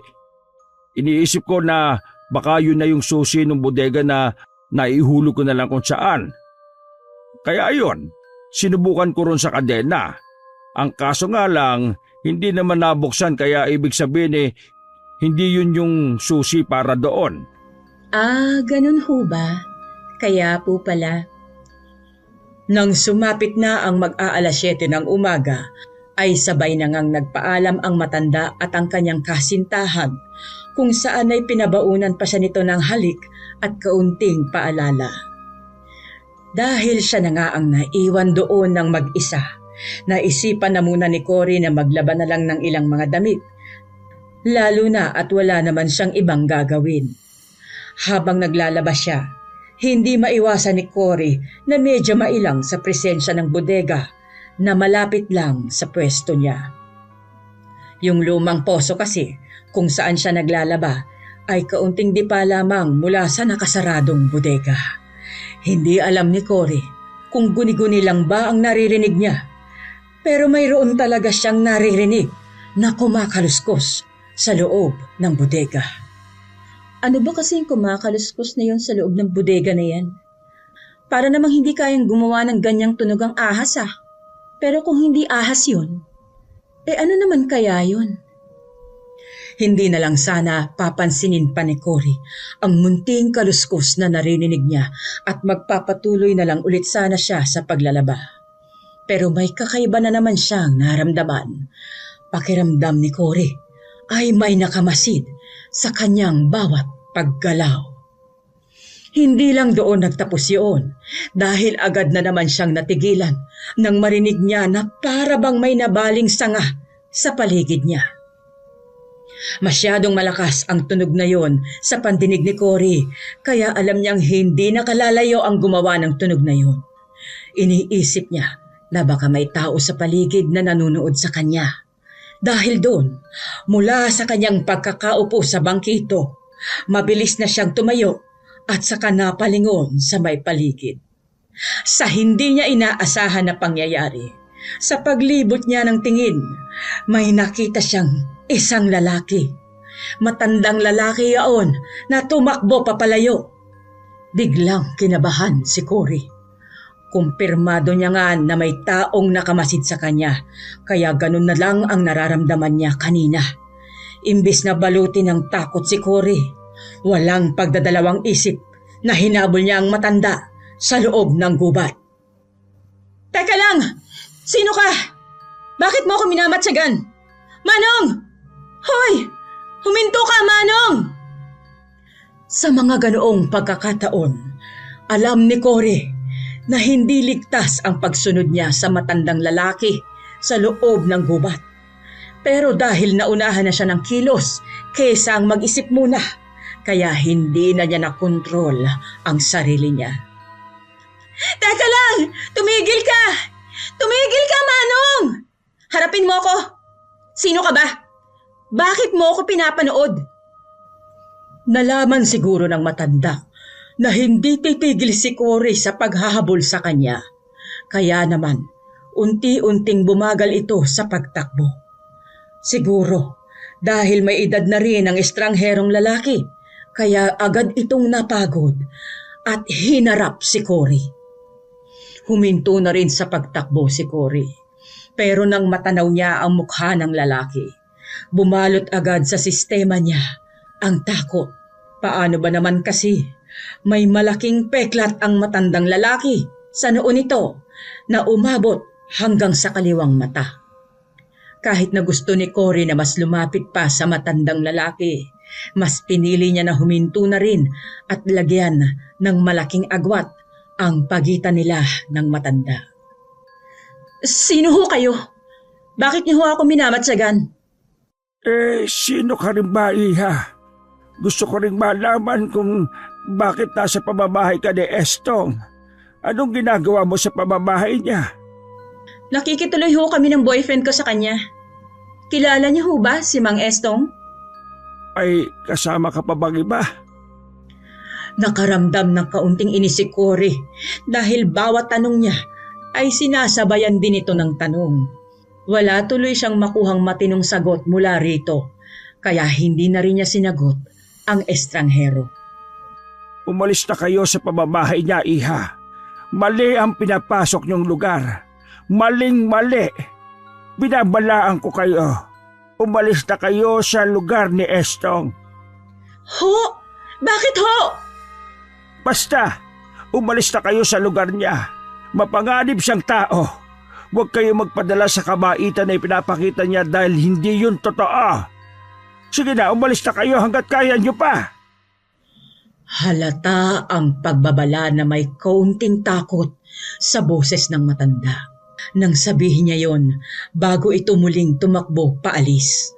Iniisip ko na baka yun na yung susi ng bodega na naihulog ko na lang kung saan. Kaya ayun, sinubukan ko ron sa kadena. Ang kaso nga lang, hindi naman nabuksan kaya ibig sabihin hindi yun yung susi para doon. Ganun ho ba? Kaya po pala. Nang sumapit na ang mag-aalas 7 ng umaga, ay sabay na ngang nagpaalam ang matanda at ang kanyang kasintahan kung saan ay pinabaunan pa siya nito ng halik at kaunting paalala. Dahil siya na nga ang naiwan doon ng mag-isa, naisipan na muna ni Cory na maglaban na lang ng ilang mga damit, lalo na at wala naman siyang ibang gagawin. Habang naglalabas siya, hindi maiwasan ni Cory na medyo mailang sa presensya ng bodega na malapit lang sa pwesto niya. Yung lumang poso kasi kung saan siya naglalaba ay kaunting dipa lamang mula sa nakasaradong bodega. Hindi alam ni Cory kung guni-guni lang ba ang naririnig niya. Pero mayroon talaga siyang naririnig na kumakaluskos sa loob ng bodega. Ano ba kasing kumakaluskos na yun sa loob ng bodega na yan? Para namang hindi kayang gumawa ng ganyang tunog ang ahas ah. Pero kung hindi ahas yun, ano naman kaya yun? Hindi na lang sana papansinin pa ni Cory ang munting kaluskos na narinig niya at magpapatuloy na lang ulit sana siya sa paglalaba. Pero may kakaiba na naman siyang naramdaman. Pakiramdam ni Cory ay may nakamasid sa kanyang bawat paggalaw. Hindi lang doon nagtapos yun dahil agad na naman siyang natigilan nang marinig niya na para bang may nabaling sanga sa paligid niya. Masyadong malakas ang tunog na yon sa pandinig ni Cory kaya alam niyang hindi nakalalayo ang gumawa ng tunog na yon. Iniisip niya na baka may tao sa paligid na nanunood sa kanya. Dahil doon, mula sa kanyang pagkakaupo sa bangkito, mabilis na siyang tumayo at saka napalingon sa may paligid. Sa hindi niya inaasahan na pangyayari, sa paglibot niya ng tingin, may nakita siyang isang lalaki. Matandang lalaki yaon na tumakbo papalayo. Biglang kinabahan si Cory. Kumpirmado niya nga na may taong nakamasid sa kanya, kaya ganun na lang ang nararamdaman niya kanina. Imbis na balutin ng takot si Cory, walang pagdadalawang isip na hinabol niya ang matanda sa loob ng gubat. Teka lang! Sino ka? Bakit mo ako minamatsagan? Manong! Hoy! Huminto ka, Manong! Sa mga ganoong pagkakataon, alam ni Cory na hindi ligtas ang pagsunod niya sa matandang lalaki sa loob ng gubat. Pero dahil naunahan na siya ng kilos kaysa ang mag-isip muna, kaya hindi na niya nakontrol ang sarili niya. Teka lang! Tumigil ka! Tumigil ka, Manong! Harapin mo ako! Sino ka ba? Bakit mo ako pinapanood? Nalaman siguro ng matanda na hindi titigil si Cory sa paghahabol sa kanya. Kaya naman, unti-unting bumagal ito sa pagtakbo. Siguro, dahil may edad na rin ang estrangherong lalaki, kaya agad itong napagod at hinarap si Cory. Huminto na rin sa pagtakbo si Cory. Pero nang matanaw niya ang mukha ng lalaki, bumalot agad sa sistema niya ang takot. Paano ba naman kasi may malaking peklat ang matandang lalaki sa noo nito na umabot hanggang sa kaliwang mata. Kahit na gusto ni Cory na mas lumapit pa sa matandang lalaki, mas pinili niya na huminto na rin at lagyan ng malaking agwat ang pagitan nila ng matanda. Sino ho kayo? Bakit niyo ho ako minamatsagan? Sino ka rin ba, Iha? Gusto ko rin malaman kung bakit nasa pamamahay ka ni Estong. Anong ginagawa mo sa pamamahay niya? Nakikituloy ho kami ng boyfriend ko sa kanya. Kilala niyo ho ba si Mang Estong? Ay, kasama ka pa bang iba? Nakaramdam ng kaunting inis si Cory dahil bawat tanong niya ay sinasabayan din ito ng tanong. Wala tuloy siyang makuhang matinong sagot mula rito, kaya hindi na rin niya sinagot ang estranghero. Umalis na kayo sa pamamahay niya, Iha. Mali ang pinapasok niyong lugar. Maling-mali. Binabalaan ko kayo. Umalis na kayo sa lugar ni Estong. Ho? Bakit ho? Basta, umalis na kayo sa lugar niya. Mapanganib siyang tao. Huwag kayo magpadala sa kabaitan na ipinapakita niya dahil hindi yun totoo. Sige na, umalis na kayo hanggat kaya niyo pa. Halata ang pagbabala na may kaunting takot sa boses ng matanda. Nang sabihin niya yon, bago ito muling tumakbo paalis.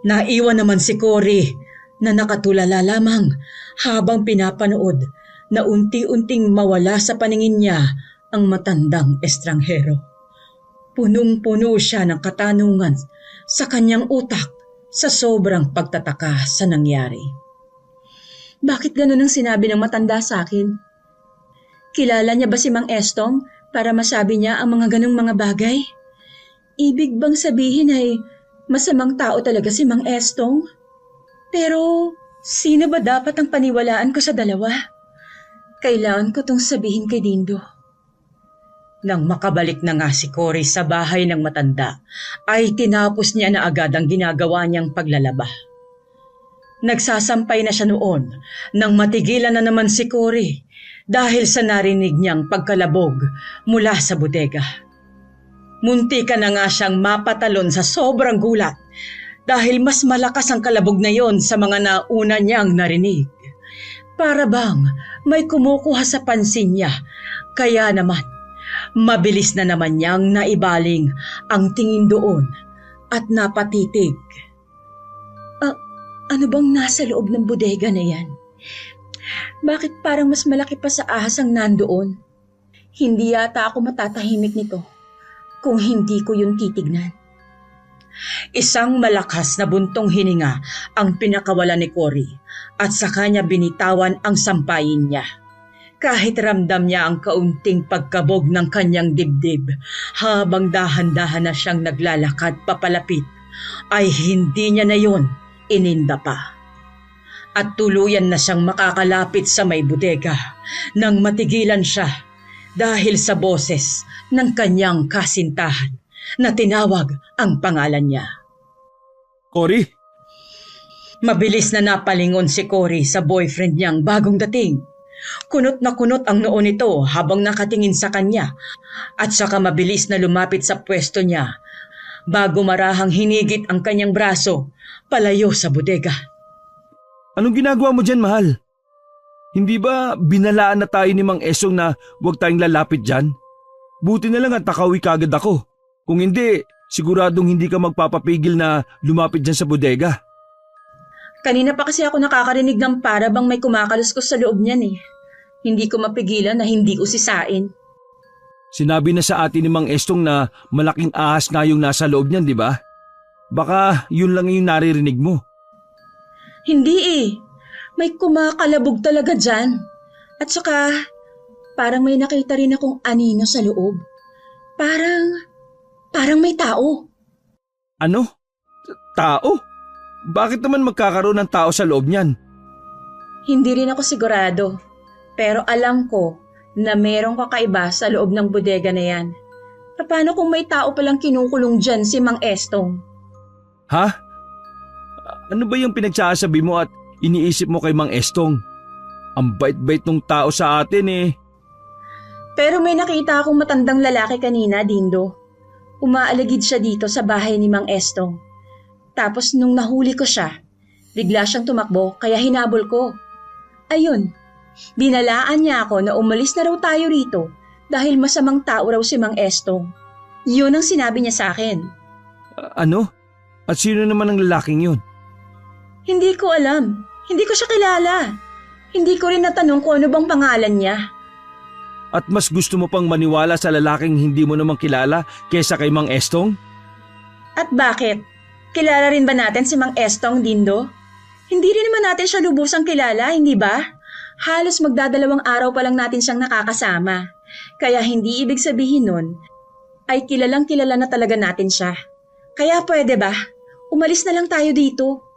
Naiwan naman si Cory na nakatulala lamang habang pinapanood na unti-unting mawala sa paningin niya ang matandang estranghero. Punong-puno siya ng katanungan sa kanyang utak sa sobrang pagtataka sa nangyari. Bakit ganun ang sinabi ng matanda sa akin? Kilala niya ba si Mang Estong para masabi niya ang mga ganung mga bagay? Ibig bang sabihin ay masamang tao talaga si Mang Estong? Pero sino ba dapat ang paniwalaan ko sa dalawa? Kailangan ko tong sabihin kay Dindo. Nang makabalik na nga si Cory sa bahay ng matanda, ay tinapos niya na agad ang ginagawa niyang paglalaba. Nagsasampay na siya noon nang matigilan na naman si Cory dahil sa narinig niyang pagkalabog mula sa bodega. Muntika na nga siyang mapatalon sa sobrang gulat dahil mas malakas ang kalabog na yon sa mga nauna niyang narinig. Para bang may kumukuha sa pansin niya, kaya naman mabilis na naman niyang naibaling ang tingin doon at napatitig. Ano bang nasa loob ng bodega na yan? Bakit parang mas malaki pa sa ahas ang nandoon? Hindi yata ako matatahimik nito kung hindi ko yun titignan. Isang malakas na buntong hininga ang pinakawala ni Cory at sa kanya binitawan ang sampayin niya. Kahit ramdam niya ang kaunting pagkabog ng kanyang dibdib habang dahan-dahan na siyang naglalakad papalapit, ay hindi niya na yon ininda pa. At tuluyan na siyang makakalapit sa may bodega nang matigilan siya dahil sa boses ng kanyang kasintahan na tinawag ang pangalan niya. Cory? Mabilis na napalingon si Cory sa boyfriend niyang bagong dating. Kunot na kunot ang noo nito habang nakatingin sa kanya at saka mabilis na lumapit sa pwesto niya bago marahang hinigit ang kanyang braso palayo sa bodega. Anong ginagawa mo dyan, mahal? Hindi ba binalaan na tayo ni Mang Esong na huwag tayong lalapit dyan? Buti na lang at nakawi kagad ako. Kung hindi, siguradong hindi ka magpapapigil na lumapit dyan sa bodega. Kanina pa kasi ako nakakarinig ng para bang may kumakaluskos sa loob niyan eh. Hindi ko mapigilan na hindi usisain. Sinabi na sa atin ni Mang Estong na malaking ahas nga yung nasa loob niyan, di ba? Baka yun lang yung naririnig mo. Hindi eh. May kumakalabog talaga dyan. At saka, parang may nakita rin akong anino sa loob. Parang may tao. Ano? Tao? Bakit naman magkakaroon ng tao sa loob niyan? Hindi rin ako sigurado. Pero alam ko na merong kakaiba sa loob ng bodega na yan. Paano kung may tao palang kinukulong dyan si Mang Estong? Ha? Ano ba yung pinagsasabi mo at iniisip mo kay Mang Estong? Ang bait-bait ng tao sa atin eh. Pero may nakita akong matandang lalaki kanina, Dindo. Umaalagid siya dito sa bahay ni Mang Estong. Tapos nung nahuli ko siya, bigla siyang tumakbo kaya hinabol ko. Ayun, binalaan niya ako na umalis na raw tayo rito dahil masamang tao raw si Mang Estong. Yun ang sinabi niya sa akin. Ano? At sino naman ang lalaking yun? Hindi ko alam. Hindi ko siya kilala. Hindi ko rin natanong kung ano bang pangalan niya. At mas gusto mo pang maniwala sa lalaking hindi mo namang kilala kesa kay Mang Estong? At bakit? Kilala rin ba natin si Mang Estong, Dindo? Hindi rin naman natin siya lubusang kilala, hindi ba? Halos magdadalawang araw pa lang natin siyang nakakasama. Kaya hindi ibig sabihin nun ay kilalang kilala na talaga natin siya. Kaya pwede ba? Umalis na lang tayo dito.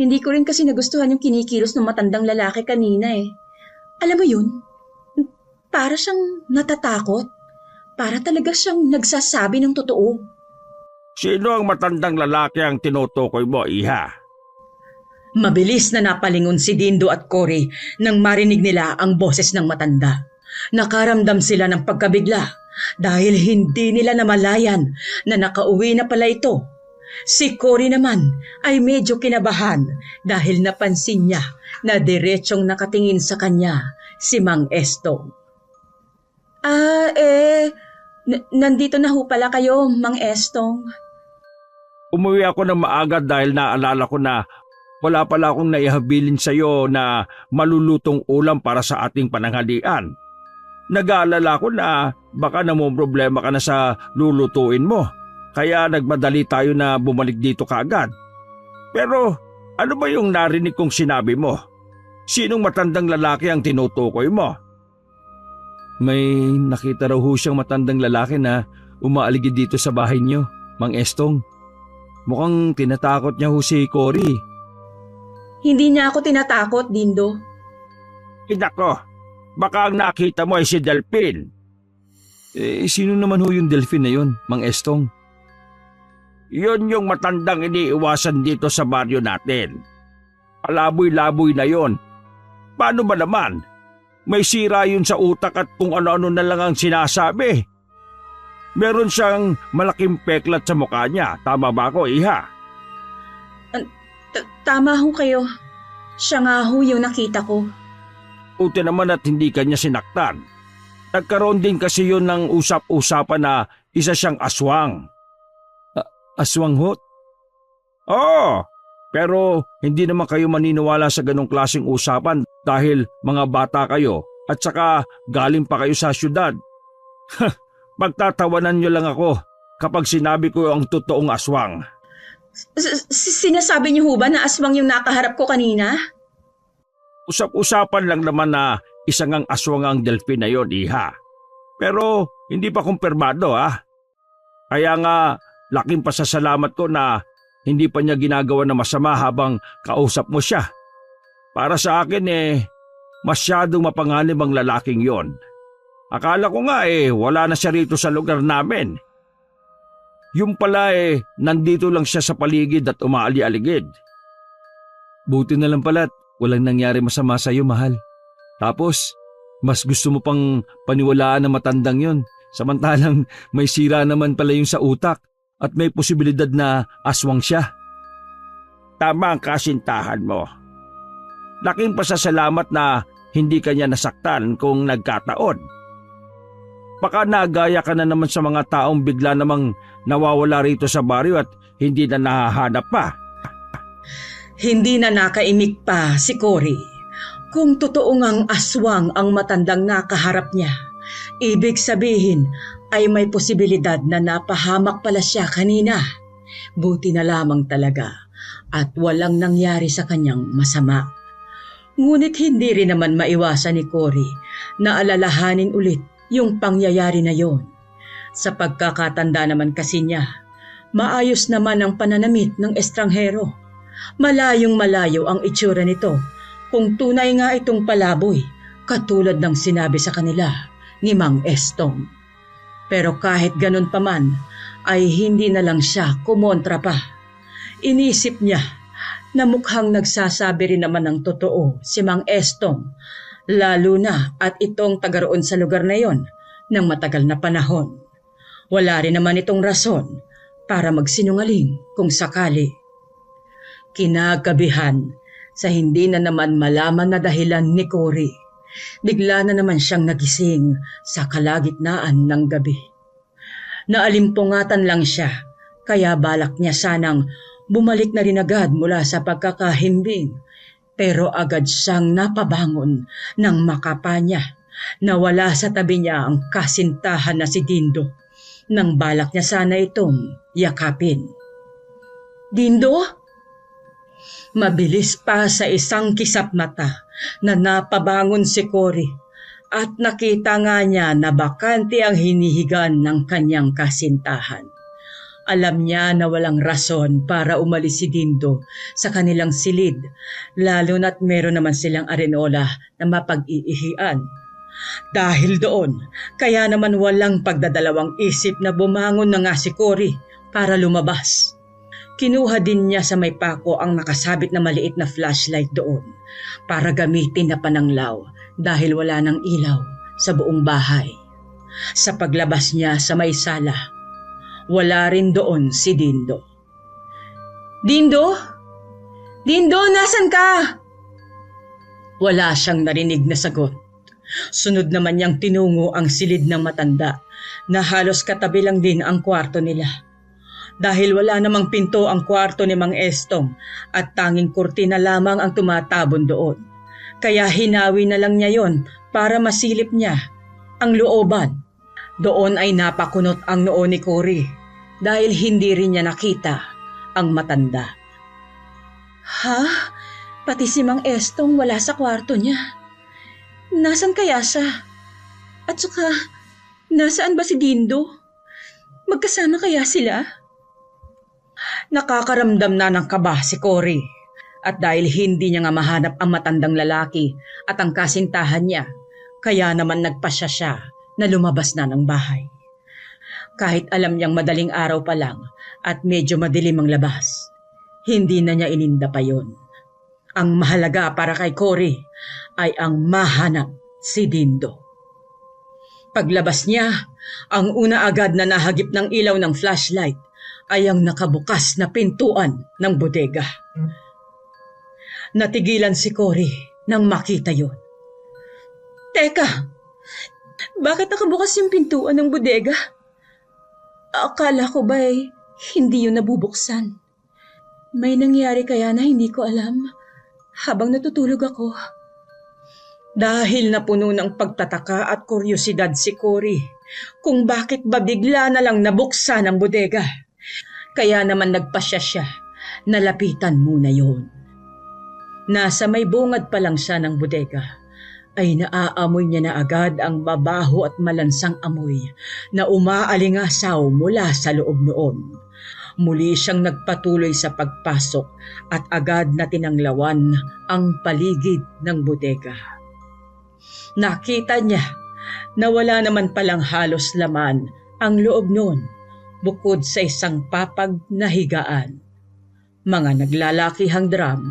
Hindi ko rin kasi nagustuhan yung kinikilos ng matandang lalaki kanina eh. Alam mo yun? Para siyang natatakot. Para talaga siyang nagsasabi ng totoo. Sino ang matandang lalaki ang tinutukoy mo, Iha? Mabilis na napalingon si Dindo at Cory nang marinig nila ang boses ng matanda. Nakaramdam sila ng pagkabigla dahil hindi nila namalayan na nakauwi na pala ito. Si Cory naman ay medyo kinabahan dahil napansin niya na diretsong nakatingin sa kanya si Mang Estong. Nandito na ho pala kayo, Mang Estong. Umuwi ako ng maaga dahil naalala ko na wala pala akong naihabilin sa iyo na malulutong ulam para sa ating pananghalian. Nag-aalala ko na Baka namumroblema ka na sa lulutuin mo. Kaya nagmadali tayo na bumalik dito kaagad. Pero ano ba yung narinig kong sinabi mo? Sinong matandang lalaki ang tinutukoy mo? May nakita raw ho siyang matandang lalaki na umaaligid dito sa bahay niyo, Mang Estong. Mukhang tinatakot niya ho si Cory. Hindi niya ako tinatakot, Dindo. Nako, baka ang nakita mo ay si Delphine. Sino naman ho yung Delphine na yun, Mang Estong? Yun yung matandang iniiwasan dito sa baryo natin. Palaboy-laboy na yon. Paano ba naman? May sira yun sa utak at kung ano-ano na lang ang sinasabi. Meron siyang malaking peklat sa mukha niya. Tama ba ako, Iha? Tama ho kayo. Siya nga ho yung nakita ko. Buti naman at hindi kanya sinaktan. Nagkaroon din kasi yun ng usap-usapan na isa siyang aswang. Aswang ho? Oo, pero hindi naman kayo maniniwala sa ganong klaseng usapan dahil mga bata kayo at saka galing pa kayo sa syudad. Pagtatawanan niyo lang ako kapag sinabi ko ang totoong aswang. Sinasabi niyo ho ba na aswang yung nakaharap ko kanina? Usap-usapan lang naman na isang ang aswang ang Delphine na yon, Iha. Pero hindi pa kumpirmado, ha? Kaya nga, laking pasasalamat ko na hindi pa niya ginagawa na masama habang kausap mo siya. Para sa akin masyadong mapanganib ang lalaking yon. Akala ko nga wala na siya rito sa lugar namin. Yung pala nandito lang siya sa paligid at umaali-aligid. Buti na lang pala at walang nangyari masama sa iyo, mahal. Tapos, mas gusto mo pang paniwalaan na matandang yon, samantalang may sira naman pala yung sa utak. At may posibilidad na aswang siya. Tama ang kasintahan mo. Laking pasasalamat na hindi kanya nasaktan kung nagkataon. Baka nagaya ka na naman sa mga taong bigla namang nawawala rito sa baryo at hindi na nahahanap pa. Hindi na nakaimik pa si Cory. Kung totoo ngang aswang ang matandang nakaharap niya, ibig sabihin ay may posibilidad na napahamak pala siya kanina. Buti na lamang talaga at walang nangyari sa kanyang masama. Ngunit hindi rin naman maiwasan ni Cory na alalahanin ulit yung pangyayari na yon. Sa pagkakatanda naman kasi niya, maayos naman ang pananamit ng estranghero. Malayong malayo ang itsura nito kung tunay nga itong palaboy, katulad ng sinabi sa kanila ni Mang Estong. Pero kahit ganun pa man, ay hindi na lang siya kumontra pa. Inisip niya na mukhang nagsasabi rin naman ng totoo si Mang Estong, lalo na at itong tagaroon sa lugar na yon ng matagal na panahon. Wala rin naman itong rason para magsinungaling kung sakali. Kinagabihan sa hindi na naman malaman na dahilan ni Cory, bigla na naman siyang nagising sa kalagitnaan ng gabi. Naalimpungatan lang siya, kaya balak niya sanang bumalik na rin agad mula sa pagkakahimbing. Pero agad siyang napabangon ng makapa niya na wala sa tabi niya ang kasintahan na si Dindo, nang balak niya sana itong yakapin. Dindo? Mabilis pa sa isang kisap mata na napabangon si Cory at nakita nga niya na bakante ang hinihigan ng kanyang kasintahan. Alam niya na walang rason para umalis si Dindo sa kanilang silid, lalo na't meron naman silang arenola na mapag-iihian. Dahil doon, kaya naman walang pagdadalawang isip na bumangon na nga si Cory para lumabas. Kinuha din niya sa may pako ang nakasabit na maliit na flashlight doon para gamitin na pananglaw dahil wala nang ilaw sa buong bahay. Sa paglabas niya sa may sala, wala rin doon si Dindo. Dindo? Dindo, nasan ka? Wala siyang narinig na sagot. Sunod naman niyang tinungo ang silid ng matanda na halos katabi lang din ang kwarto nila. Dahil wala namang pinto ang kwarto ni Mang Estong at tanging kurtina lamang ang tumatabon doon. Kaya hinawi na lang niya yon para masilip niya ang looban. Doon ay napakunot ang noo ni Cory dahil hindi rin niya nakita ang matanda. Ha? Pati si Mang Estong wala sa kwarto niya. Nasaan kaya siya? At saka, nasaan ba si Dindo? Magkasama kaya sila? Nakakaramdam na ng kaba si Cory. At dahil hindi niya nga mahanap ang matandang lalaki at ang kasintahan niya, kaya naman nagpasya siya na lumabas na ng bahay. Kahit alam niyang madaling araw pa lang at medyo madilim ang labas, hindi na niya ininda pa yon. Ang mahalaga para kay Cory ay ang mahanap si Dindo. Paglabas niya, ang una agad na nahagip ng ilaw ng flashlight ay ang nakabukas na pintuan ng bodega. Natigilan si Cory nang makita yon. Teka, bakit nakabukas yung pintuan ng bodega? Akala ko ba'y hindi yun nabubuksan? May nangyari kaya na hindi ko alam habang natutulog ako. Dahil napuno ng pagtataka at kuryosidad si Cory kung bakit ba bigla na lang nabuksan ang bodega. Kaya naman nagpasya siya na lapitan muna yon. Nasa may bungad pa lang siya ng bodega ay naaamoy niya na agad ang babaho at malansang amoy na umaalingasaw mula sa loob noon. Muli siyang nagpatuloy sa pagpasok at agad na tinanglawan ang paligid ng bodega. Nakita niya na wala naman palang halos laman ang loob noon bukod sa isang papag na higaan. Mga naglalakihang drum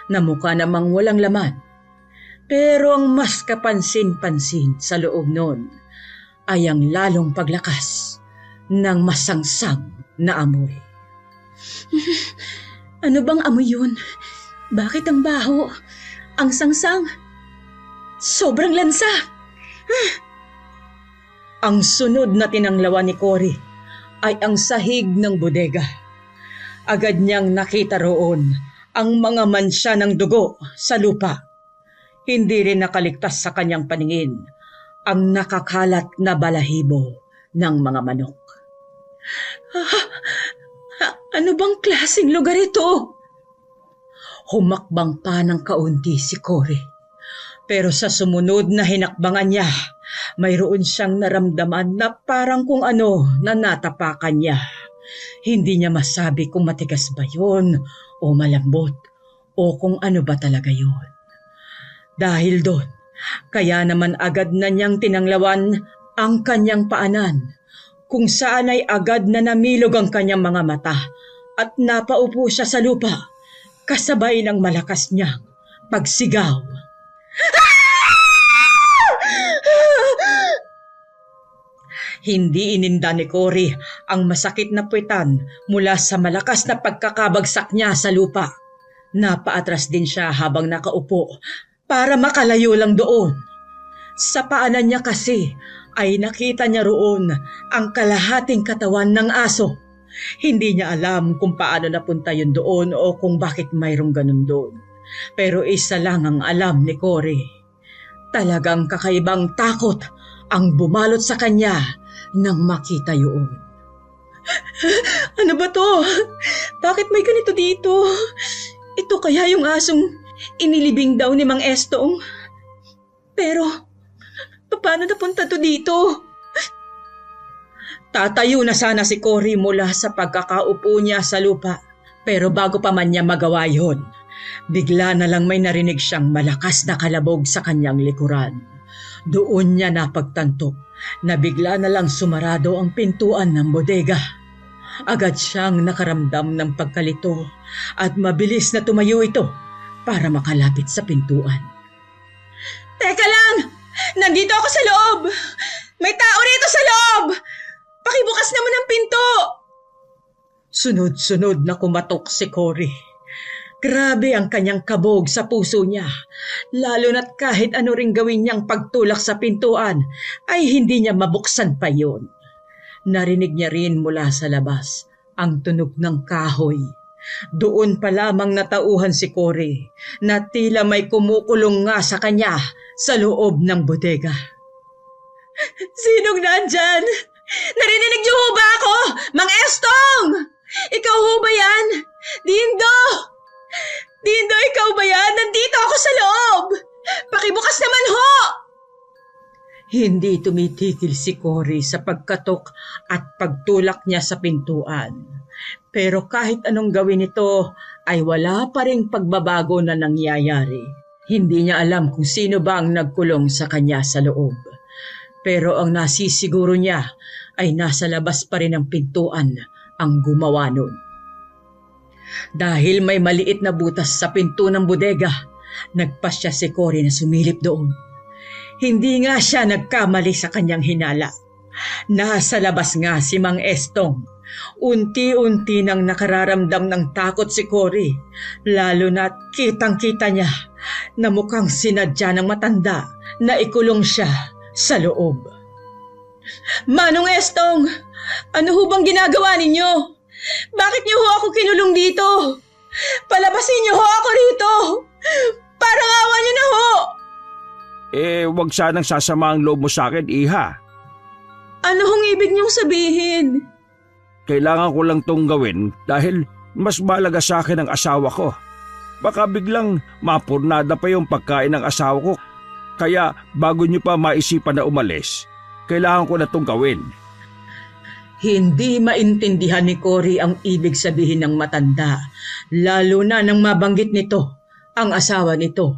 na mukha namang walang laman. Pero ang mas kapansin-pansin sa loob noon ay ang lalong paglakas ng masangsang na amoy. Ano bang amoy yun? Bakit ang baho? Ang sangsang? Sobrang lansa! Ang sunod na tinanglawan ni Cory ay ang sahig ng bodega. Agad niyang nakita roon ang mga mansya ng dugo sa lupa. Hindi rin nakaligtas sa kanyang paningin ang nakakalat na balahibo ng mga manok. Ano bang klaseng lugar ito? Humakbang pa ng kaunti si Cory. Pero sa sumunod na hinakbangan niya, mayroon siyang naramdaman na parang kung ano na natapakan niya. Hindi niya masabi kung matigas ba yun o malambot o kung ano ba talaga yun. Dahil doon, kaya naman agad na niyang tinanglawan ang kanyang paanan, kung saan ay agad na namilog ang kanyang mga mata at napaupo siya sa lupa, kasabay ng malakas niyang pagsigaw. Hindi ininda ni Cory ang masakit na puwetan mula sa malakas na pagkakabagsak niya sa lupa. Napaatras din siya habang nakaupo para makalayo lang doon. Sa paanan niya kasi ay nakita niya roon ang kalahating katawan ng aso. Hindi niya alam kung paano napunta yun doon o kung bakit mayroong ganun doon. Pero isa lang ang alam ni Cory. Talagang kakaibang takot ang bumalot sa kanya nang makita yun. Ano ba to? Bakit may ganito dito? Ito kaya yung asong inilibing daw ni Mang Estong? Pero, paano napunta to dito? Tatayo na sana si Cory mula sa pagkakaupo niya sa lupa. Pero bago pa man niya magawa yun, bigla na lang may narinig siyang malakas na kalabog sa kanyang likuran. Doon niya napagtanto na bigla na lang sumarado ang pintuan ng bodega. Agad siyang nakaramdam ng pagkalito at mabilis na tumayo ito para makalapit sa pintuan. Teka lang! Nandito ako sa loob! May tao rito sa loob! Pakibukas naman ang pinto! Sunod-sunod na kumatok si Cory. Grabe ang kanyang kabog sa puso niya, lalo na't kahit ano ring gawin niyang pagtulak sa pintuan, ay hindi niya mabuksan pa yun. Narinig niya rin mula sa labas ang tunog ng kahoy. Doon pa lamang natauhan si Cory na tila may kumukulong nga sa kanya sa loob ng bodega. Sinong nandyan? Narinig niyo ho ba ako? Mang Estong! Ikaw ho ba yan? Dindo! Dindo, ikaw ba yan? Nandito ako sa loob! Pakibukas naman ho! Hindi tumitigil si Cory sa pagkatok at pagtulak niya sa pintuan. Pero kahit anong gawin nito ay wala pa ring pagbabago na nangyayari. Hindi niya alam kung sino ba ang nagkulong sa kanya sa loob. Pero ang nasisiguro niya ay nasa labas pa rin ng pintuan ang gumawa nun. Dahil may maliit na butas sa pinto ng bodega, nagpasya si Cory na sumilip doon. Hindi nga siya nagkamali sa kanyang hinala. Nasa labas nga si Mang Estong. Unti-unti nang nakararamdam ng takot si Cory, lalo na't kitang-kita niya na mukhang sinadya ng matanda na ikulong siya sa loob. Manong Estong, ano ho bang ginagawa ninyo? Bakit niyo ho ako kinulong dito? Palabasin niyo ho ako rito! Parang awa niyo na ho! Wag sanang sasama ang loob mo sa akin, Iha. Ano hong ibig niyong sabihin? Kailangan ko lang tong gawin dahil mas malaga sa akin ang asawa ko. Baka biglang mapurnada pa yung pagkain ng asawa ko. Kaya bago niyo pa maisipan na umalis, kailangan ko na tong gawin. Hindi maintindihan ni Cory ang ibig sabihin ng matanda, lalo na nang mabanggit nito ang asawa nito.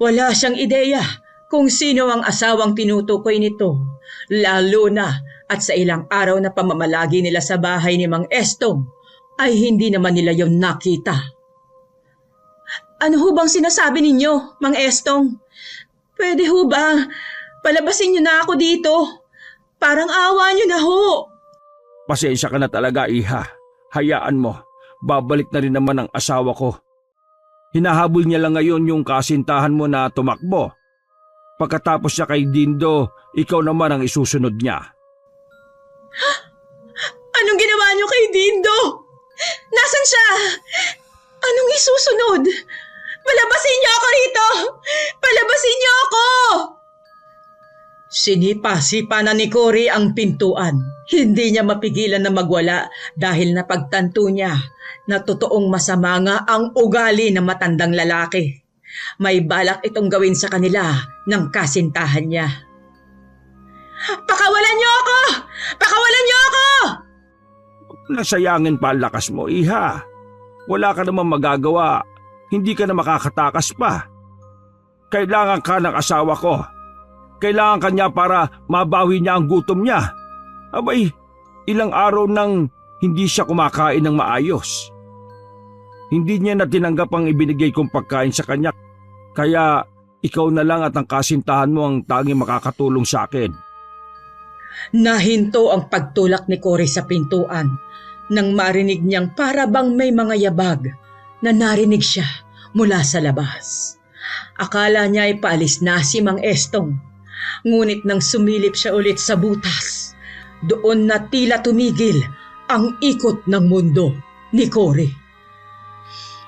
Wala siyang ideya kung sino ang asawang tinutukoy nito, lalo na at sa ilang araw na pamamalagi nila sa bahay ni Mang Estong ay hindi naman nila yon nakita. Ano ho bang sinasabi ninyo, Mang Estong? Pwede ho ba palabasin niyo na ako dito? Parang awa niyo na ho. Pasensya ka na talaga, Iha. Hayaan mo, babalik na rin naman ang asawa ko. Hinahabol niya lang ngayon yung kasintahan mo na tumakbo. Pagkatapos siya kay Dindo, ikaw naman ang isusunod niya. Anong ginawa niyo kay Dindo? Nasaan siya? Anong isusunod? Palabasin niyo ako rito! Palabasin niyo ako! Sinipa-sipa na ni Cory ang pintuan. Hindi niya mapigilan na magwala dahil napagtanto niya na totoong masama nga ang ugali ng matandang lalaki. May balak itong gawin sa kanila ng kasintahan niya. Pakawalan niyo ako! Pakawalan niyo ako! Nasayangin pa ang lakas mo, Iha. Wala ka namang magagawa. Hindi ka na makakatakas pa. Kailangan ka ng asawa ko. Kailangan ka niya para mabawi niya ang gutom niya. Abay, ilang araw nang hindi siya kumakain ng maayos. Hindi niya na tinanggap ang ibinigay kong pagkain sa kanya. Kaya ikaw na lang at ang kasintahan mo ang tanging makakatulong sa akin. Nahinto ang pagtulak ni Cory sa pintuan nang marinig niyang para bang may mga yabag na narinig siya mula sa labas. Akala niya ay paalis na si Mang Estong. Ngunit nang sumilip siya ulit sa butas, doon na tila tumigil ang ikot ng mundo ni Cory.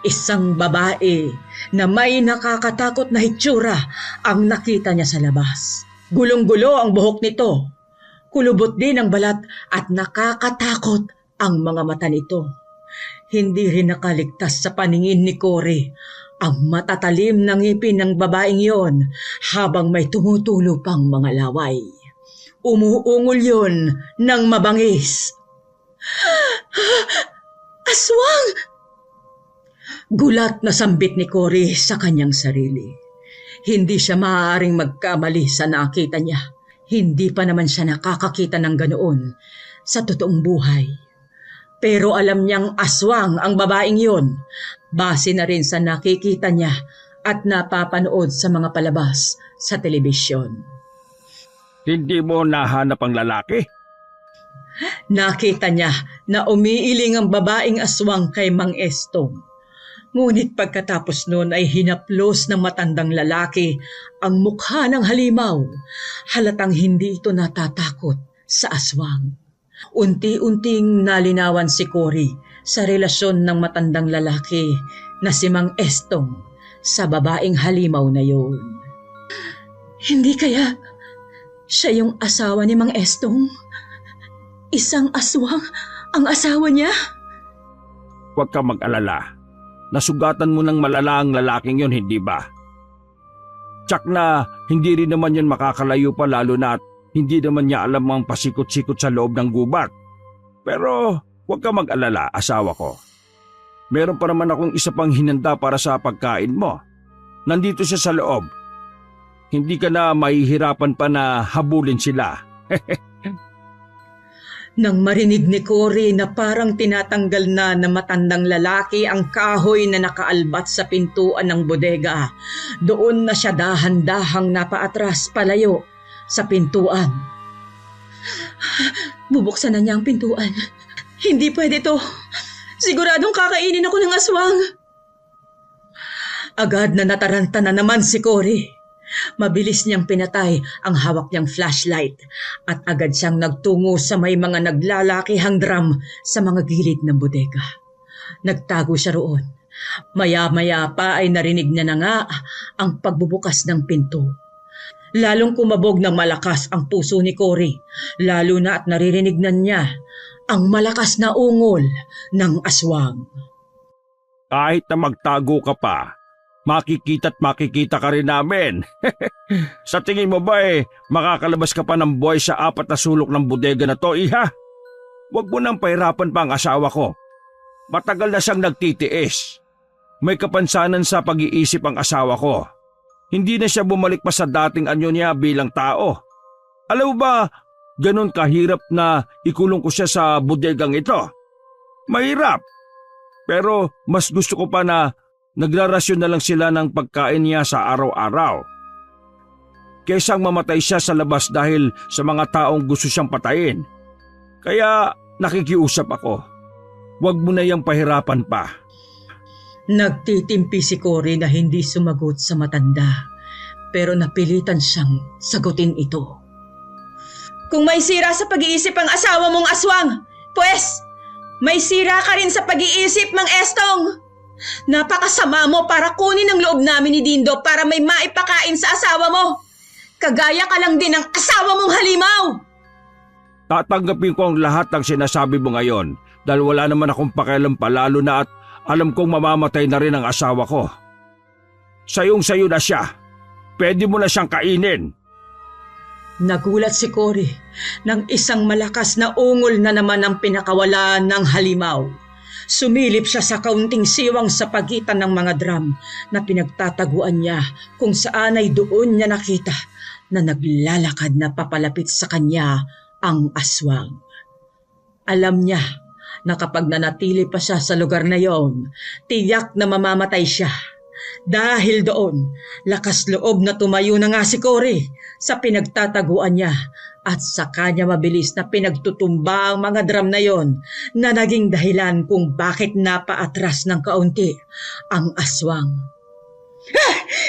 Isang babae na may nakakatakot na hitsura ang nakita niya sa labas. Gulong-gulo ang buhok nito. Kulubot din ang balat at nakakatakot ang mga mata nito. Hindi rin nakaligtas sa paningin ni Cory ang matatalim ng ngipin ng babaeng yon habang may tumutulo pang mga laway. Umuungol yon ng mabangis. Aswang! Gulat na sambit ni Cory sa kanyang sarili. Hindi siya maaaring magkamali sa nakita niya. Hindi pa naman siya nakakakita ng ganoon sa totoong buhay. Pero alam niyang aswang ang babaeng yon, base na rin sa nakikita niya at napapanood sa mga palabas sa telebisyon. Hindi mo nahanap ang lalaki? Nakita niya na umiiling ang babaeng aswang kay Mang Estong. Ngunit pagkatapos noon ay hinaplos ng matandang lalaki ang mukha ng halimaw. Halatang hindi ito natatakot sa aswang. Unti-unting nalinawan si Cory sa relasyon ng matandang lalaki na si Mang Estong sa babaeng halimaw na yon. Hindi kaya Siya yung asawa ni Mang Estong. Isang aswang ang asawa niya. Huwag ka mag-alala. Nasugatan mo ng malala ang lalaking yon, hindi ba? Tsak na hindi rin naman yun makakalayo pa, lalo na at hindi naman niya alam ang pasikot-sikot sa loob ng gubat. Pero huwag ka mag-alala, asawa ko. Meron pa naman akong isa pang hinanda para sa pagkain mo. Nandito siya sa loob. Hindi ka na mahihirapan pa na habulin sila. Nang marinig ni Cory na parang tinatanggal na ng matandang lalaki ang kahoy na nakaalbat sa pintuan ng bodega, doon na siya dahan-dahang napaatras palayo sa pintuan. Bubuksan na niya ang pintuan. Hindi pwede to. Siguradong kakainin ako ng aswang. Agad na nataranta na naman si Cory. Mabilis niyang pinatay ang hawak niyang flashlight at agad siyang nagtungo sa may mga naglalakihang drum sa mga gilid ng bodega. Nagtago siya roon. Maya-maya pa ay narinig niya na nga ang pagbubukas ng pinto. Lalong kumabog ng malakas ang puso ni Cory, lalo na at naririnig na niya ang malakas na ungol ng aswang. Kahit na magtago ka pa, makikita ka rin namin. Sa tingin mo ba makakalabas ka pa ng buhay sa 4 na sulok ng bodega na to, iha? Huwag mo nang pahirapan pa ang asawa ko. Matagal na siyang nagtitiis. May kapansanan sa pag-iisip ang asawa ko. Hindi na siya bumalik pa sa dating anyo niya bilang tao. Alam mo ba, ganun kahirap na ikulong ko siya sa bodegang ito? Mahirap. Pero mas gusto ko pa na nagrarasyon na lang sila ng pagkain niya sa araw-araw. Kaysang mamatay siya sa labas dahil sa mga taong gusto siyang patayin. Kaya nakikiusap ako. Huwag mo na yang pahirapan pa. Nagtitimpi si Cory na hindi sumagot sa matanda, pero napilitan siyang sagutin ito. Kung may sira sa pag-iisip ang asawa mong aswang, pues, may sira ka rin sa pag-iisip, Mang Estong. Napakasama mo para kunin ang loob namin ni Dindo para may maipakain sa asawa mo. Kagaya ka lang din ng asawa mong halimaw. Tatanggapin ko ang lahat ng sinasabi mo ngayon dahil wala naman akong pakialam pa, lalo na at alam kong mamamatay na rin ang asawa ko. Sayong-sayo na siya. Pwede mo na siyang kainin. Nagulat si Cory nang isang malakas na ungol na naman ang pinakawala ng halimaw. Sumilip siya sa kaunting siwang sa pagitan ng mga drum na pinagtataguan niya, kung saan ay doon niya nakita na naglalakad na papalapit sa kanya ang aswang. Alam niya na kapag nanatili pa siya sa lugar na yon, tiyak na mamamatay siya. Dahil doon, lakas loob na tumayo na nga si Cory sa pinagtataguan niya at sa kanya mabilis na pinagtutumba ang mga drum na yon na naging dahilan kung bakit napaatras ng kaunti ang aswang.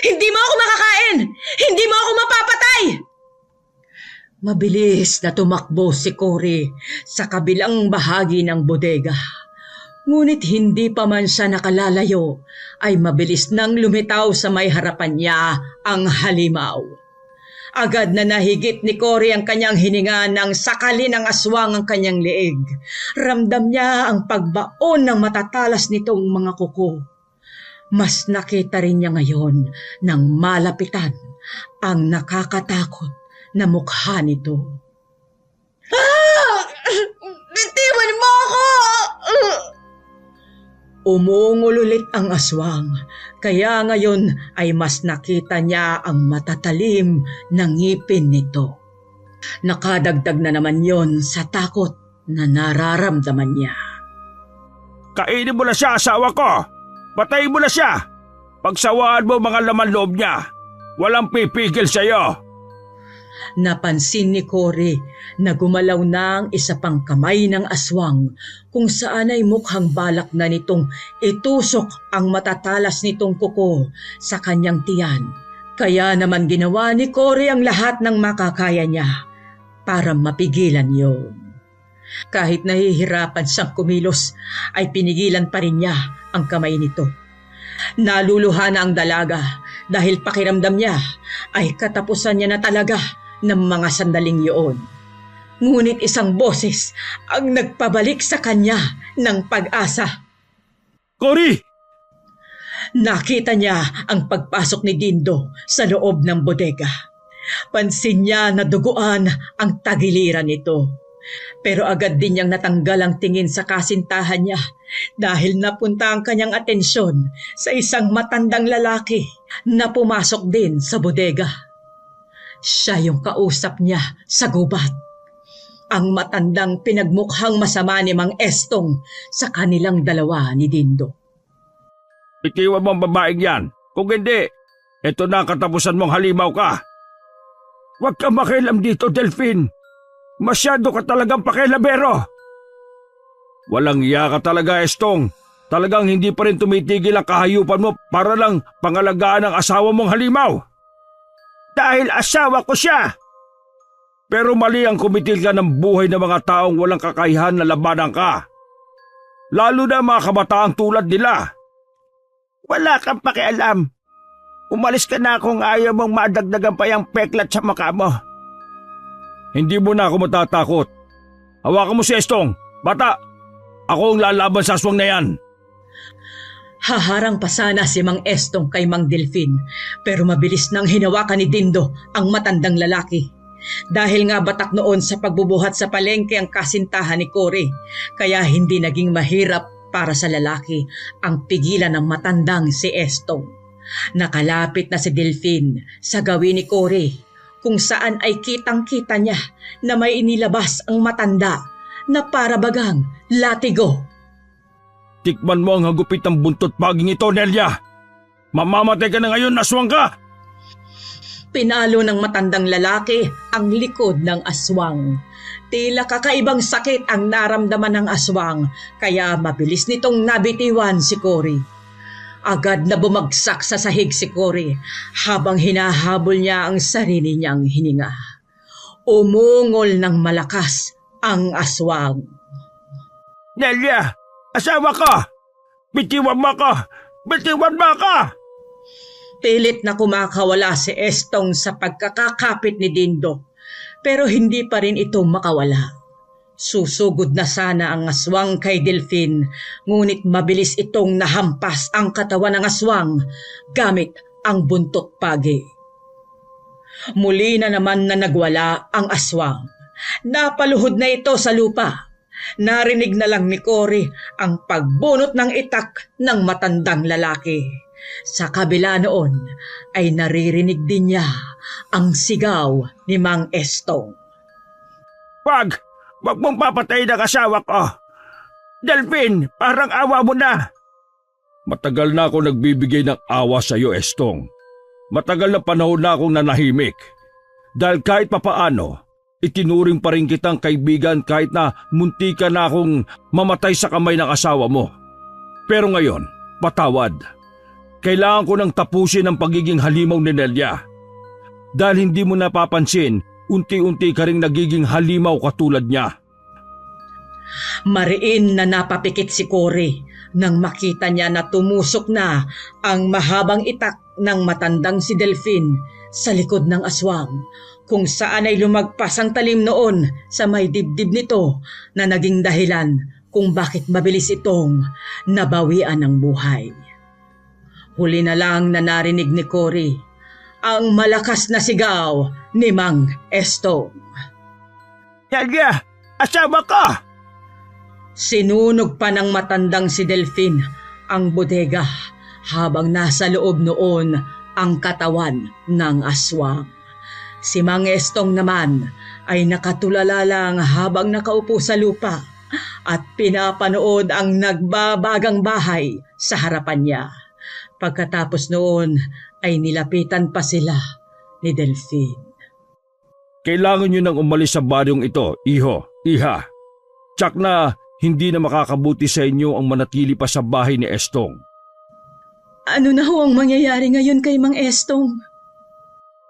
Hindi mo ako makakain! Hindi mo ako mapapatay! Mabilis na tumakbo si Cory sa kabilang bahagi ng bodega. Ngunit hindi pa man siya nakalalayo, ay mabilis nang lumitaw sa may harapan niya ang halimaw. Agad na nahigit ni Cory ang kanyang hininga nang sakali ng aswang ang kanyang leeg. Ramdam niya ang pagbaon ng matatalas nitong mga kuko. Mas nakita rin niya ngayon ng malapitan ang nakakatakot na mukha nito. Bitiwan mo ako! Umungol ulit ang aswang, kaya ngayon ay mas nakita niya ang matatalim na ngipin nito. Nakadagdag na naman yon sa takot na nararamdaman niya. Kainin mo na siya, asawa ko! Patayin mo na siya! Pagsawaan mo mga laman loob niya! Walang pipigil sa'yo! Napansin ni Cory na gumalaw na ang isa pang kamay ng aswang, kung saan ay mukhang balak na nitong itusok ang matatalas nitong kuko sa kanyang tiyan. Kaya naman ginawa ni Cory ang lahat ng makakaya niya para mapigilan yon. Kahit nahihirapan siyang kumilos, ay pinigilan pa rin niya ang kamay nito. Naluluha na ang dalaga dahil pakiramdam niya ay katapusan niya na talaga ng mga sandaling yun. Ngunit isang boses ang nagpabalik sa kanya ng pag-asa. Cory! Nakita niya ang pagpasok ni Dindo sa loob ng bodega. Pansin niya na duguan ang tagiliran nito. Pero agad din niyang natanggal ang tingin sa kasintahan niya dahil napunta ang kanyang atensyon sa isang matandang lalaki na pumasok din sa bodega. Siya yung kausap niya sa gubat. Ang matandang pinagmukhang masama ni Mang Estong sa kanilang dalawa ni Dindo. Itiwan mo ang babaeng yan. Kung hindi, ito na ang katapusan mong halimaw ka. Huwag kang makialam dito, Delphine. Masyado ka talagang pakilabero. Walang iya ka talaga, Estong. Talagang hindi pa rin tumitigil ang kahayupan mo para lang pangalagaan ang asawa mong halimaw. Dahil asawa ko siya. Pero mali ang kumitil ka ng buhay ng mga taong walang kakayahan na labanan ka. Lalo na mga kabataang tulad nila. Wala kang pakialam. Umalis ka na kung ayaw mong madagdagan pa yung peklat sa mukha mo. Hindi mo na ako matatakot. Hawakan mo si Estong. Bata, ako ang lalaban sa aswang na yan. Haharang pa sana si Mang Estong kay Mang Delphine, pero mabilis nang hinawakan ni Dindo ang matandang lalaki. Dahil nga batak noon sa pagbubuhat sa palengke ang kasintahan ni Cory, kaya hindi naging mahirap para sa lalaki ang pigilan ng matandang si Estong. Nakalapit na si Delphine sa gawin ni Cory, kung saan ay kitang-kita niya na may inilabas ang matanda na para bagang latigo. Tikman mo ang hagupit ng buntot paging ito, Nelia. Mamamatay ka na ngayon, aswang ka! Pinalo ng matandang lalaki ang likod ng aswang. Tila kakaibang sakit ang naramdaman ng aswang, kaya mabilis nitong nabitiwan si Cory. Agad na bumagsak sa sahig si Cory habang hinahabol niya ang sarili niyang hininga. Umungol ng malakas ang aswang. Nelia, asawa ka! Bitiwan mo ko! Bitiwan mo ko! Pilit na kumakawala si Estong sa pagkakakapit ni Dindo, pero hindi pa rin ito makawala. Susugod na sana ang aswang kay Delphine, ngunit mabilis itong nahampas ang katawan ng aswang gamit ang buntot pagi. Muli na naman na nagwala ang aswang. Napaluhod na ito sa lupa. Narinig na lang ni Cory ang pagbunot ng itak ng matandang lalaki. Sa kabila noon ay naririnig din niya ang sigaw ni Mang Estong. Wag! Wag mong papatayin ang asawa ko! Delphine, parang awa mo na! Matagal na ako nagbibigay ng awa sa iyo, Estong. Matagal na panahon na akong nanahimik. Dahil kahit papaano, itinuring pa rin kitang kaibigan kahit na munti ka na akong mamatay sa kamay ng asawa mo. Pero ngayon, patawad. Kailangan ko nang tapusin ang pagiging halimaw ni Nelia. Dahil hindi mo napapansin, unti-unti ka ring nagiging halimaw katulad niya. Mariin na napapikit si Cory nang makita niya na tumusok na ang mahabang itak ng matandang si Delphine sa likod ng aswang, kung saan ay lumagpas ang talim noon sa may dibdib nito na naging dahilan kung bakit mabilis itong nabawian ng buhay. Huli na lang na narinig ni Cory ang malakas na sigaw ni Mang Estong. Nelia, asawa ko! Sinunog pa ng matandang si Delphine ang bodega habang nasa loob noon ang katawan ng aswang. Si Mang Estong naman ay nakatulala lang habang nakaupo sa lupa at pinapanood ang nagbabagang bahay sa harapan niya. Pagkatapos noon ay nilapitan pa sila ni Delphine. Kailangan nyo nang umalis sa baryong ito, iho, iha. Tsak na hindi na makakabuti sa inyo ang manatili pa sa bahay ni Estong. Ano na ho ang mangyayari ngayon kay Mang Estong?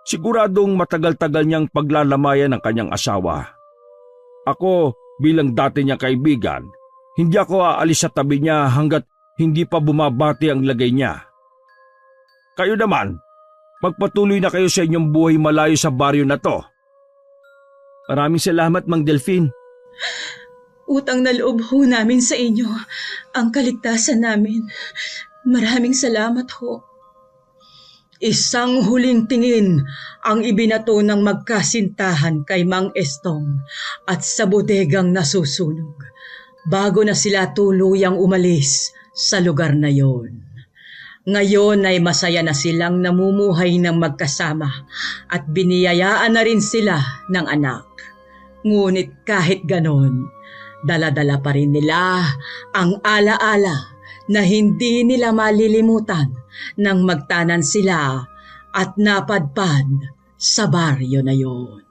Siguradong matagal-tagal niyang paglalamayan ng kanyang asawa. Ako, bilang dati niyang kaibigan, hindi ako aalis sa tabi niya hanggat hindi pa bumabati ang lagay niya. Kayo naman, magpatuloy na kayo sa inyong buhay malayo sa baryo na to Maraming salamat, Mang Delphine. Utang na loob ho namin sa inyo ang kaligtasan namin. Maraming salamat ho. Isang huling tingin ang ibinato ng magkasintahan kay Mang Estong at sa bodegang nasusunog bago na sila tuluyang umalis sa lugar na yon. Ngayon ay masaya na silang namumuhay ng magkasama at biniyayaan na rin sila ng anak. Ngunit kahit ganon, dala-dala pa rin nila ang alaala na hindi nila malilimutan nang magtanan sila at napadpad sa baryo na yon.